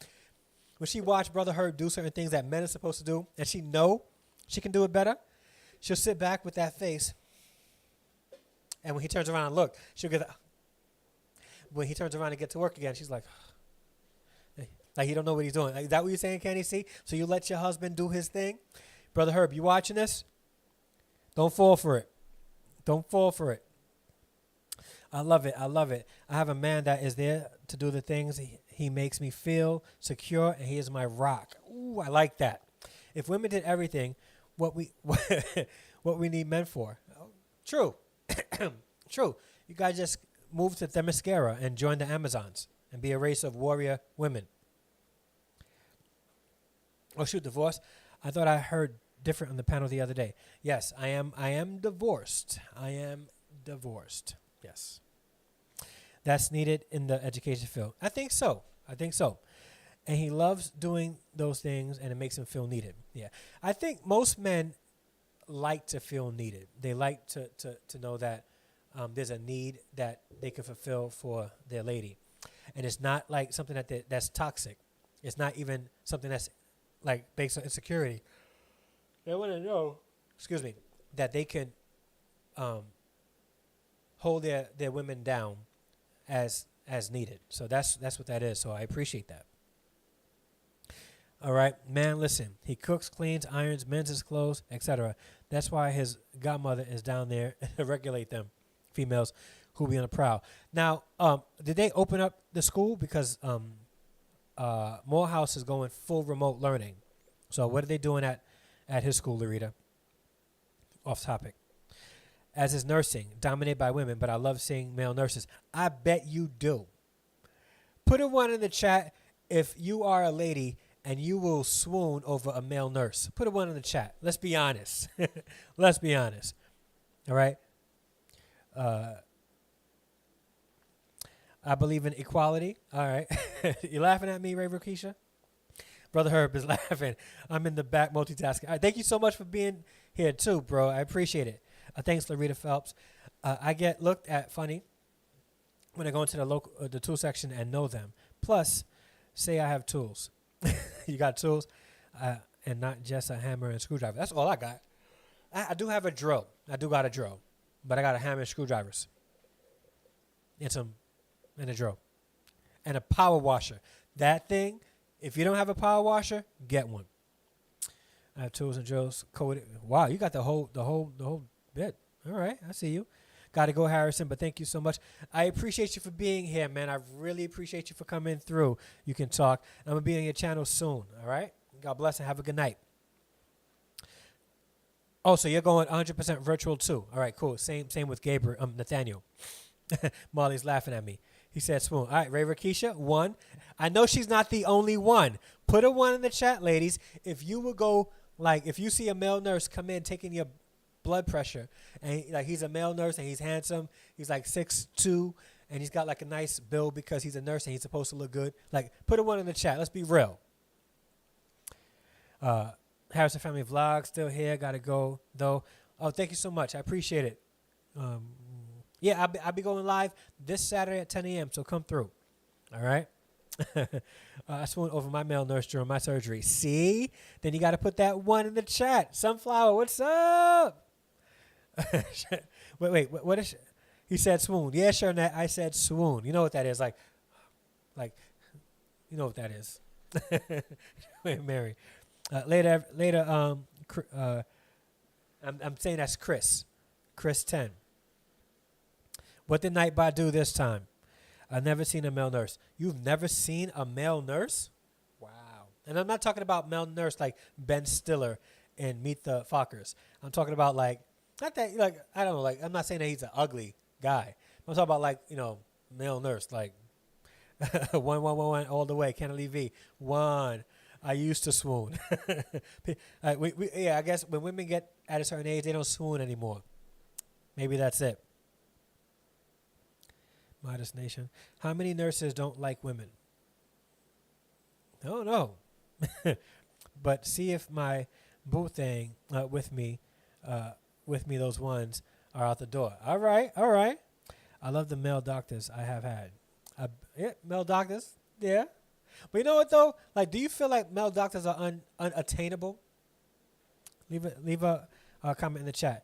when she watched Brother Herb do certain things that men are supposed to do and she know she can do it better, she'll sit back with that face. And when he turns around and look, she'll get when he turns around and get to work again, she's like he don't know what he's doing. Like, is that what you're saying, Candy C? So you let your husband do his thing? Brother Herb, you watching this? Don't fall for it. I love it. I have a man that is there to do the things. He makes me feel secure, and he is my rock. Ooh, I like that. If women did everything, what we need men for? True. True. You guys just move to Themyscira and join the Amazons and be a race of warrior women. Oh, shoot, divorce. I thought I heard different on the panel the other day. Yes, I am divorced. Yes. That's needed in the education field. I think so. and he loves doing those things, and it makes him feel needed. Yeah, I think most men like to feel needed. They like to know that there's a need that they can fulfill for their lady, and it's not like something that's toxic. It's not even something that's like based on insecurity. They want to know, excuse me, that they can hold their women down as needed. So that's what that is. So I appreciate that. All right, man, listen. He cooks, cleans, irons, mends his clothes, etc. That's why his godmother is down there to regulate them, females who be on the prowl. Now, did they open up the school? Because Morehouse is going full remote learning. So what are they doing at his school, Larita? Off topic. As is nursing, dominated by women, but I love seeing male nurses. I bet you do. Put a 1 in the chat if you are a lady and you will swoon over a male nurse. Put a 1 in the chat. Let's be honest. Let's be honest. All right? I believe in equality. All right. You laughing at me, Ray Rokisha? Brother Herb is laughing. I'm in the back multitasking. All right, thank you so much for being here too, bro. I appreciate it. Thanks, Larita Phelps. I get looked at funny when I go into the tool section and know them. Plus, say I have tools. You got tools, and not just a hammer and screwdriver. That's all I got. I do have a drill. I do got a drill, but I got a hammer and screwdrivers, and a drill, and a power washer. That thing, if you don't have a power washer, get one. I have tools and drills coded. Wow, you got the whole bit. All right, I see you. Got to go, Harrison, but thank you so much. I appreciate you for being here, man. I really appreciate you for coming through. You can talk. I'm going to be on your channel soon, all right? God bless and have a good night. Oh, so you're going 100% virtual too. All right, cool. Same with Gabriel, Nathaniel. Marley's laughing at me. He said swoon. All right, Ray Rakisha, 1. I know she's not the only one. Put a 1 in the chat, ladies. If you would go, like, if you see a male nurse come in taking your blood pressure, and he's a male nurse and he's handsome, he's like 6'2", and he's got like a nice build because he's a nurse and he's supposed to look good, like, put a 1 in the chat. Let's be real. Harrison Family Vlog still here. Gotta go though. Oh, thank you so much. I appreciate it. Yeah, I'll be going live this Saturday at 10 a.m. So come through. All right. I swooned over my male nurse during my surgery. See? Then you got to put that 1 in the chat. Sunflower, what's up? wait, what is? He said swoon. Yeah, sure. I said swoon. You know what that is? Like, you know what that is. Wait, Mary. Later. I'm saying that's Chris 10. What did Nightbot do this time? I've never seen a male nurse. You've never seen a male nurse? Wow. And I'm not talking about male nurse like Ben Stiller in Meet the Fockers. I'm talking about like, not that, like, I don't know, like, I'm not saying that he's an ugly guy. I'm talking about like, male nurse, like 1 all the way, Kennedy V. 1. I used to swoon. I guess when women get at a certain age, they don't swoon anymore. Maybe that's it. Modest Nation. How many nurses don't like women? I don't know. But see if my boo thing with me, those ones are out the door. All right. I love the male doctors I have had. Yeah, male doctors. Yeah. But you know what, though? Like, do you feel like male doctors are unattainable? Leave a comment in the chat.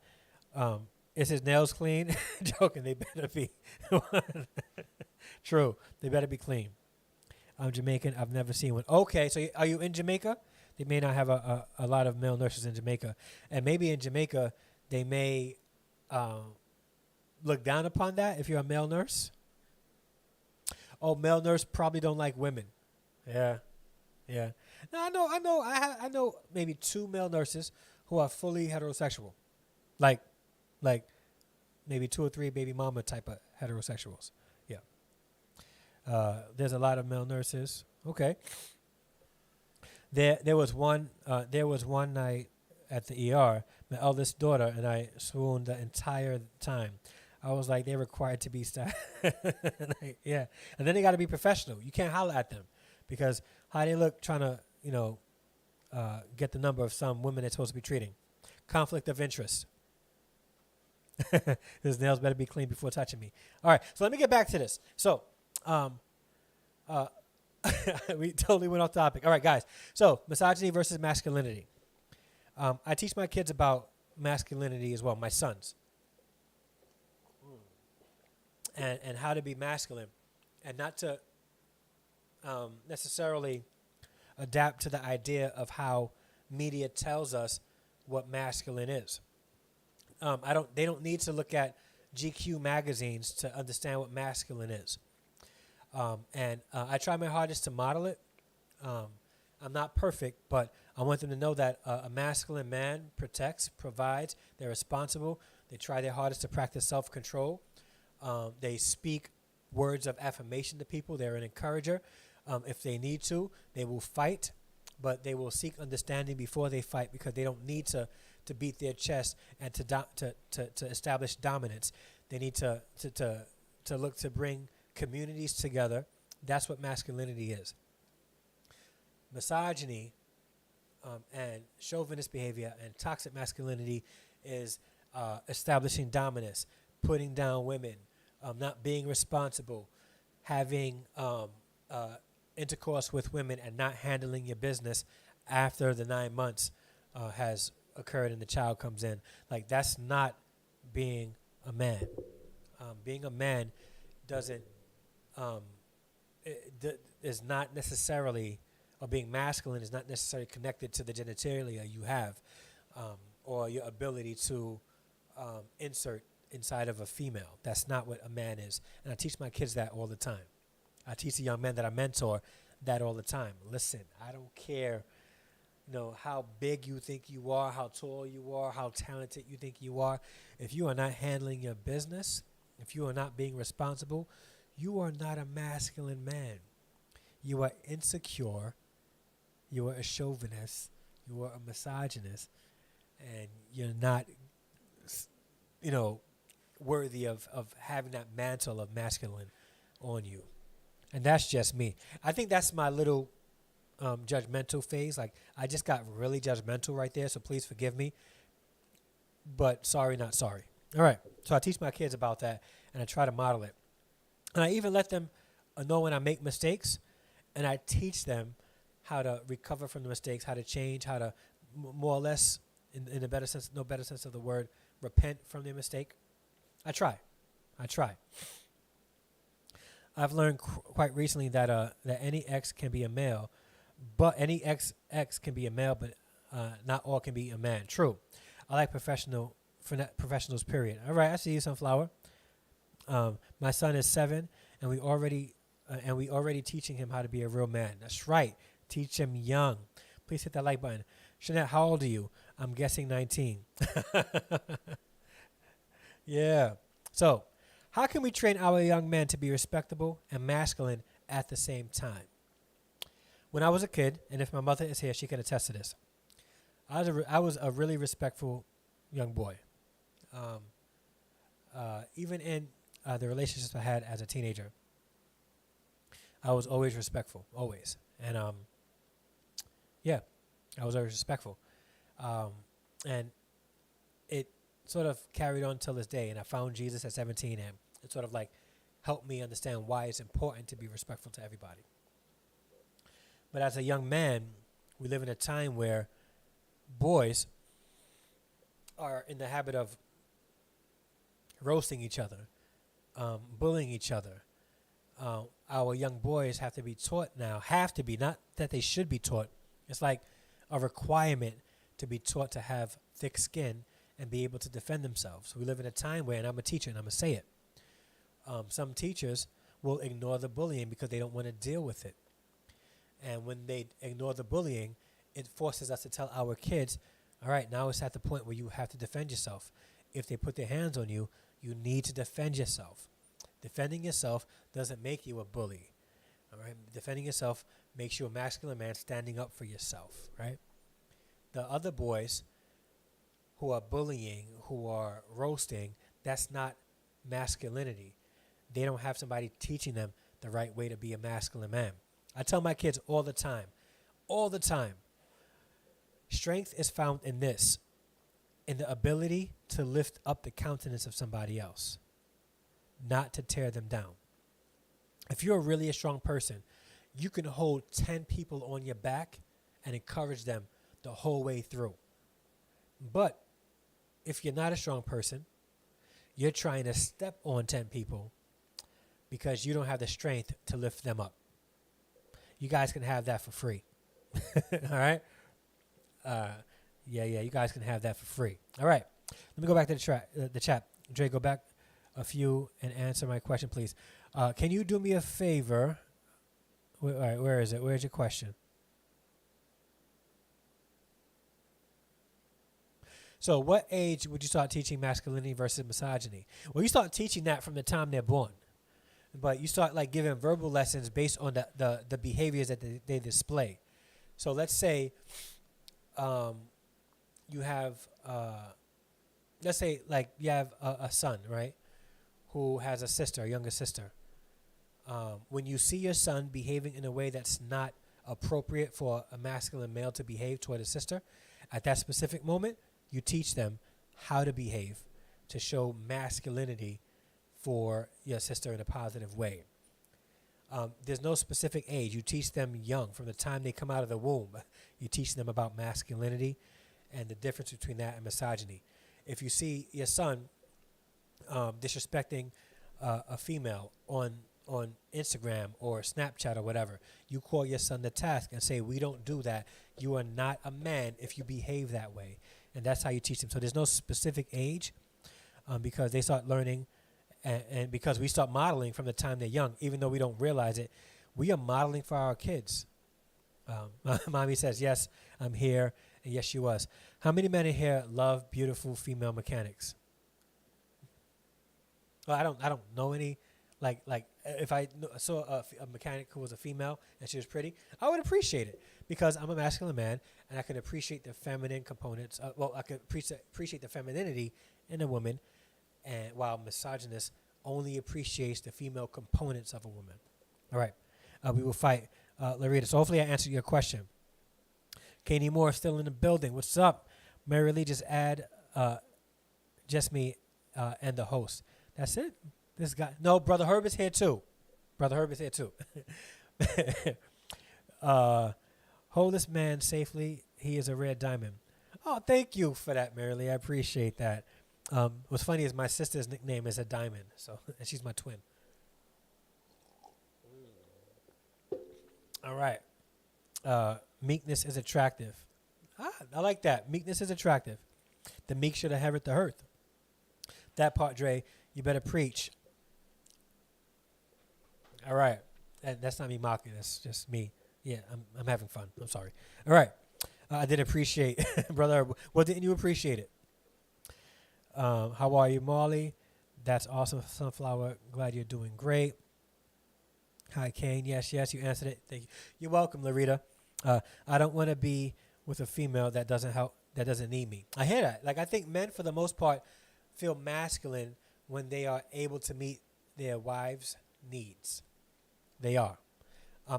Is his nails clean? Joking, they better be. True, they better be clean. I'm Jamaican. I've never seen one. Okay, so are you in Jamaica? They may not have a lot of male nurses in Jamaica. And maybe in Jamaica, they may look down upon that if you're a male nurse. Oh, male nurse probably don't like women. Yeah. No, I know maybe 2 male nurses who are fully heterosexual. Like maybe 2 or 3 baby mama type of heterosexuals. Yeah. There's a lot of male nurses. Okay. There was one night at the ER, my eldest daughter and I swooned the entire time. I was like, they're required to be staff. Yeah. And then they got to be professional. You can't holler at them because how they look trying to, get the number of some women they're supposed to be treating. Conflict of interest. His nails better be clean before touching me. All right, so let me get back to this. So, we totally went off topic. All right, guys. So, misogyny versus masculinity. I teach my kids about masculinity as well, my sons, and how to be masculine, and not to necessarily adapt to the idea of how media tells us what masculine is. They don't need to look at GQ magazines to understand what masculine is. I try my hardest to model it. I'm not perfect, but I want them to know that a masculine man protects, provides, they're responsible, they try their hardest to practice self-control. They speak words of affirmation to people, they're an encourager. If they need to, they will fight, but they will seek understanding before they fight, because they don't need to beat their chest and to establish dominance. They need to look to bring communities together. That's what masculinity is. Misogyny and chauvinist behavior and toxic masculinity is establishing dominance, putting down women, not being responsible, having intercourse with women and not handling your business after the 9 months has occurred and the child comes in. Like, that's not being a man. Being a man doesn't is not necessarily, or being masculine is not necessarily connected to the genitalia you have, or your ability to insert inside of a female. That's not what a man is. And I teach my kids that all the time. I teach the young men that I mentor that all the time. Listen, I don't care, how big you think you are, how tall you are, how talented you think you are. If you are not handling your business, if you are not being responsible, you are not a masculine man. You are insecure. You are a chauvinist. You are a misogynist. And you're not, worthy of having that mantle of masculine on you. And that's just me. I think that's my little judgmental phase. Like, I just got really judgmental right there, so please forgive me. But sorry, not sorry. All right. So I teach my kids about that, and I try to model it. And I even let them know when I make mistakes, and I teach them how to recover from the mistakes, how to change, how to more or less, in a better sense, no better sense of the word, repent from their mistake. I try. I've learned quite recently that any X can be a male, but any X can be a male, but not all can be a man. True. I like professionals, period. All right, I see you, Sunflower. My son is 7, and we already teaching him how to be a real man. That's right. Teach him young. Please hit that like button. Shanette, how old are you? I'm guessing 19. Yeah. So, how can we train our young men to be respectable and masculine at the same time? When I was a kid, and if my mother is here, she can attest to this, I was a really respectful young boy. Even in the relationships I had as a teenager, I was always respectful, always. And, I was always respectful. And it sort of carried on till this day, and I found Jesus at 17, and it sort of like helped me understand why it's important to be respectful to everybody. But as a young man, we live in a time where boys are in the habit of roasting each other, bullying each other. Our young boys have to be taught now, not that they should be taught. It's like a requirement to be taught to have thick skin and be able to defend themselves. We live in a time where, and I'm a teacher and I'm going to say it, some teachers will ignore the bullying because they don't want to deal with it. And when they ignore the bullying, it forces us to tell our kids, all right, now it's at the point where you have to defend yourself. If they put their hands on you, you need to defend yourself. Defending yourself doesn't make you a bully. All right? Defending yourself makes you a masculine man standing up for yourself, right? The other boys who are bullying, who are roasting, that's not masculinity. They don't have somebody teaching them the right way to be a masculine man. I tell my kids all the time, strength is found in this, in the ability to lift up the countenance of somebody else, not to tear them down. If you're really a strong person, you can hold 10 people on your back and encourage them the whole way through. But if you're not a strong person, you're trying to step on 10 people because you don't have the strength to lift them up. You guys can have that for free. All right? Yeah, you guys can have that for free. All right. Let me go back to the chat. Dre, go back a few and answer my question, please. Can you do me a favor? All right, where is it? Where's your question? So what age would you start teaching masculinity versus misogyny? Well, you start teaching that from the time they're born. But you start like giving verbal lessons based on the behaviors that they display. So let's say you have, let's say like you have a son, right, who has a sister, a younger sister. When you see your son behaving in a way that's not appropriate for a masculine male to behave toward a sister, at that specific moment, you teach them how to behave to show masculinity for your sister in a positive way. There's no specific age. You teach them young, from the time they come out of the womb. You teach them about masculinity and the difference between that and misogyny. If you see your son disrespecting a female on Instagram or Snapchat or whatever, you call your son to task and say, we don't do that. You are not a man if you behave that way. And that's how you teach them. So there's no specific age because they start learning and because we start modeling from the time they're young, even though we don't realize it, we are modeling for our kids. Mommy says, yes, I'm here. And yes, she was. How many men in here love beautiful female mechanics? Well, I don't know any. Like if I saw a mechanic who was a female and she was pretty, I would appreciate it because I'm a masculine man and I can appreciate the feminine components. I can appreciate the femininity in a woman, and while misogynist only appreciates the female components of a woman. All right, we will fight, Larita. So hopefully I answered your question. Katie Moore still in the building. What's up? Mary Lee, just add just me and the host. That's it. This guy. No, Brother Herb is here too. Hold this man safely. He is a red diamond. Oh, thank you for that, Mary Lee. I appreciate that. What's funny is my sister's nickname is a diamond, so and she's my twin. All right. Meekness is attractive. I like that. Meekness is attractive. The meek should inherit the earth. That part, Dre, you better preach. All right. That's not me mocking. That's just me. Yeah, I'm having fun. I'm sorry. All right. I did appreciate, brother. Well, didn't you appreciate it? How are you, Molly? That's awesome, Sunflower. Glad you're doing great. Hi, Kane. Yes, you answered it. Thank you. You're welcome, Larita. I don't want to be with a female that doesn't need me. I hear that. Like, I think men, for the most part, feel masculine when they are able to meet their wives' needs. They are.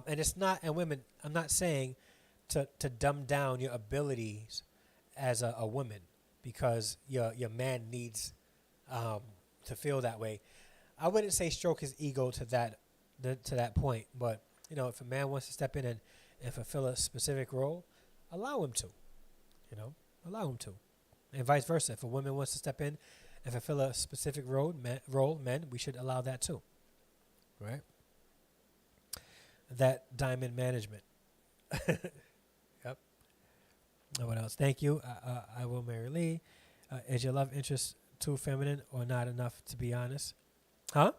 And it's not, and women, I'm not saying to dumb down your abilities as a woman because your man needs to feel that way. I wouldn't say stroke his ego to that point, but you know, if a man wants to step in and fulfill a specific role, allow him to. Allow him to, and vice versa. If a woman wants to step in and fulfill a specific role, men, we should allow that too. Right? That diamond management. Yep. What else? Thank you. I will marry Lee. Is your love interest too feminine or not enough, to be honest? Huh?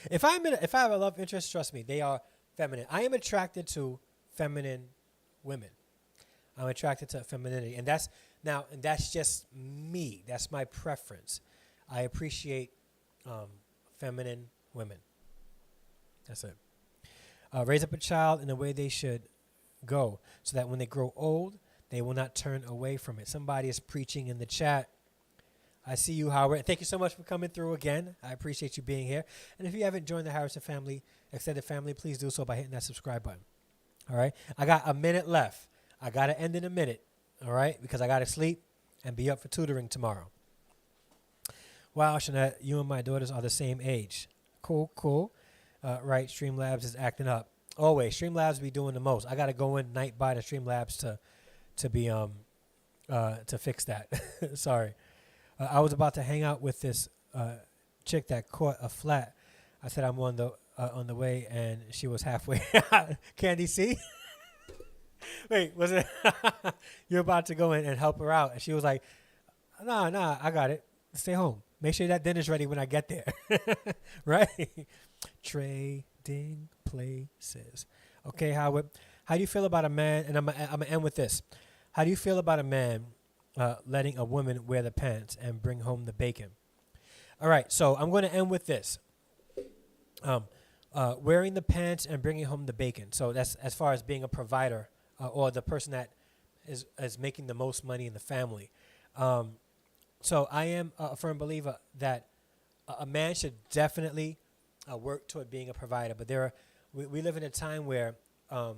If I have a love interest, trust me, they are feminine. I am attracted to feminine women. I'm attracted to femininity, and that's just me. That's my preference. I appreciate feminine women. That's it. Raise up a child in the way they should go, so that when they grow old, they will not turn away from it. Somebody is preaching in the chat. I see you, Howard. Thank you so much for coming through again. I appreciate you being here. And if you haven't joined the Harrison family, extended family, please do so by hitting that subscribe button. All right. I got a minute left. I got to end in a minute. All right. Because I got to sleep and be up for tutoring tomorrow. Wow, Shanette, you and my daughters are the same age. Cool, cool. Right. Streamlabs is acting up. Always. Streamlabs be doing the most. I got to go in night by the Streamlabs to be, to fix that. Sorry. I was about to hang out with this chick that caught a flat. I said I'm on the way, and she was halfway. Candy C? Wait, was it? You're about to go in and help her out, and she was like, "Nah, I got it. Stay home. Make sure that dinner's ready when I get there." Right? Trading places. Okay, Howard. How do you feel about a man? And I'm gonna end with this. How do you feel about a man letting a woman wear the pants and bring home the bacon? All right, so I'm going to end with this. Wearing the pants and bringing home the bacon. So that's as far as being a provider or the person that is making the most money in the family. So I am a firm believer that a man should definitely work toward being a provider. But we live in a time where I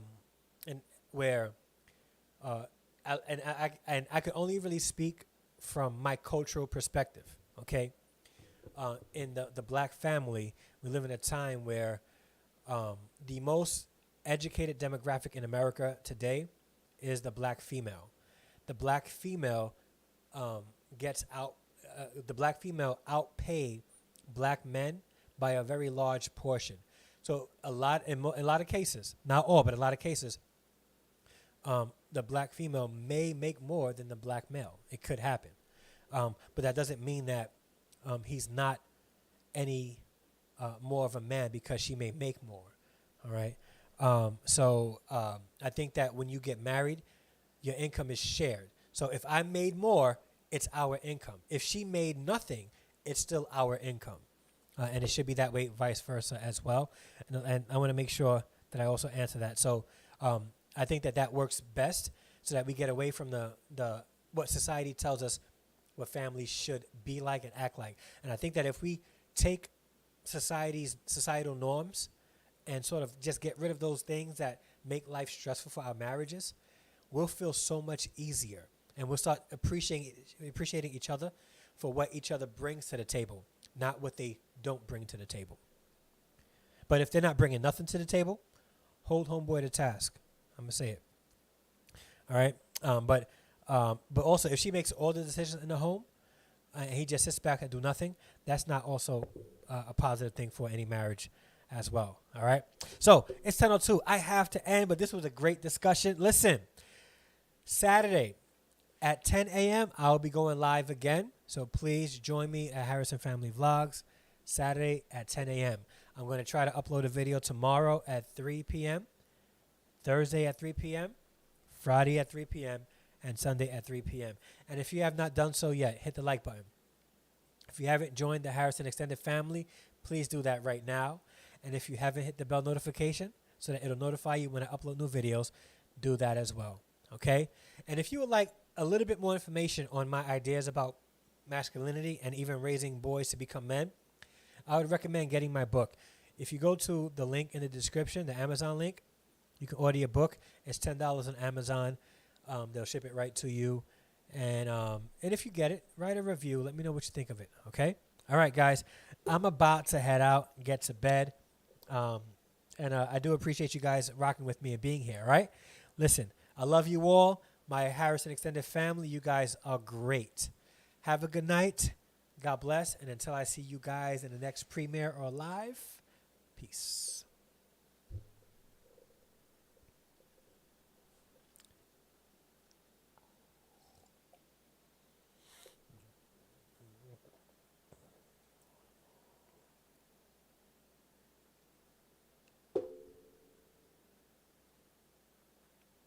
could only really speak from my cultural perspective. Okay. In the black family, we live in a time where the most educated demographic in America today is the black female. The black female outpay black men by a very large portion. So in a lot of cases, not all, but a lot of cases, the black female may make more than the black male. It could happen, but that doesn't mean that he's not any more of a man because she may make more. All right. So I think that when you get married, your income is shared. So if I made more, it's our income. If she made nothing, it's still our income. And it should be that way, vice versa as well. And I want to make sure that I also answer that. So I think that works best so that we get away from the what society tells us what families should be like and act like. And I think that if we take societal norms and sort of just get rid of those things that make life stressful for our marriages, we'll feel so much easier. And we'll start appreciating each other for what each other brings to the table, not what they don't bring to the table. But if they're not bringing nothing to the table, hold homeboy to task. I'm going to say it. All right? But also, if she makes all the decisions in the home and he just sits back and do nothing, that's not also a positive thing for any marriage as well. All right? So it's 10:02. I have to end, but this was a great discussion. Listen, Saturday at 10 a.m., I'll be going live again. So please join me at Harrison Family Vlogs Saturday at 10 a.m. I'm going to try to upload a video tomorrow at 3 p.m., Thursday at 3 p.m., Friday at 3 p.m., and Sunday at 3 p.m. And if you have not done so yet, hit the like button. If you haven't joined the Harrison Extended Family, please do that right now. And if you haven't hit the bell notification so that it'll notify you when I upload new videos, do that as well. Okay? And if you would like a little bit more information on my ideas about masculinity and even raising boys to become men, I would recommend getting my book. If you go to the link in the description, the Amazon link, you can order your book. It's $10 on Amazon. They'll ship it right to you. And if you get it, write a review. Let me know what you think of it, okay? All right, guys. I'm about to head out and get to bed. And I do appreciate you guys rocking with me and being here, all right? Listen, I love you all. My Harrison Extended Family, you guys are great. Have a good night. God bless. And until I see you guys in the next premiere or live, peace.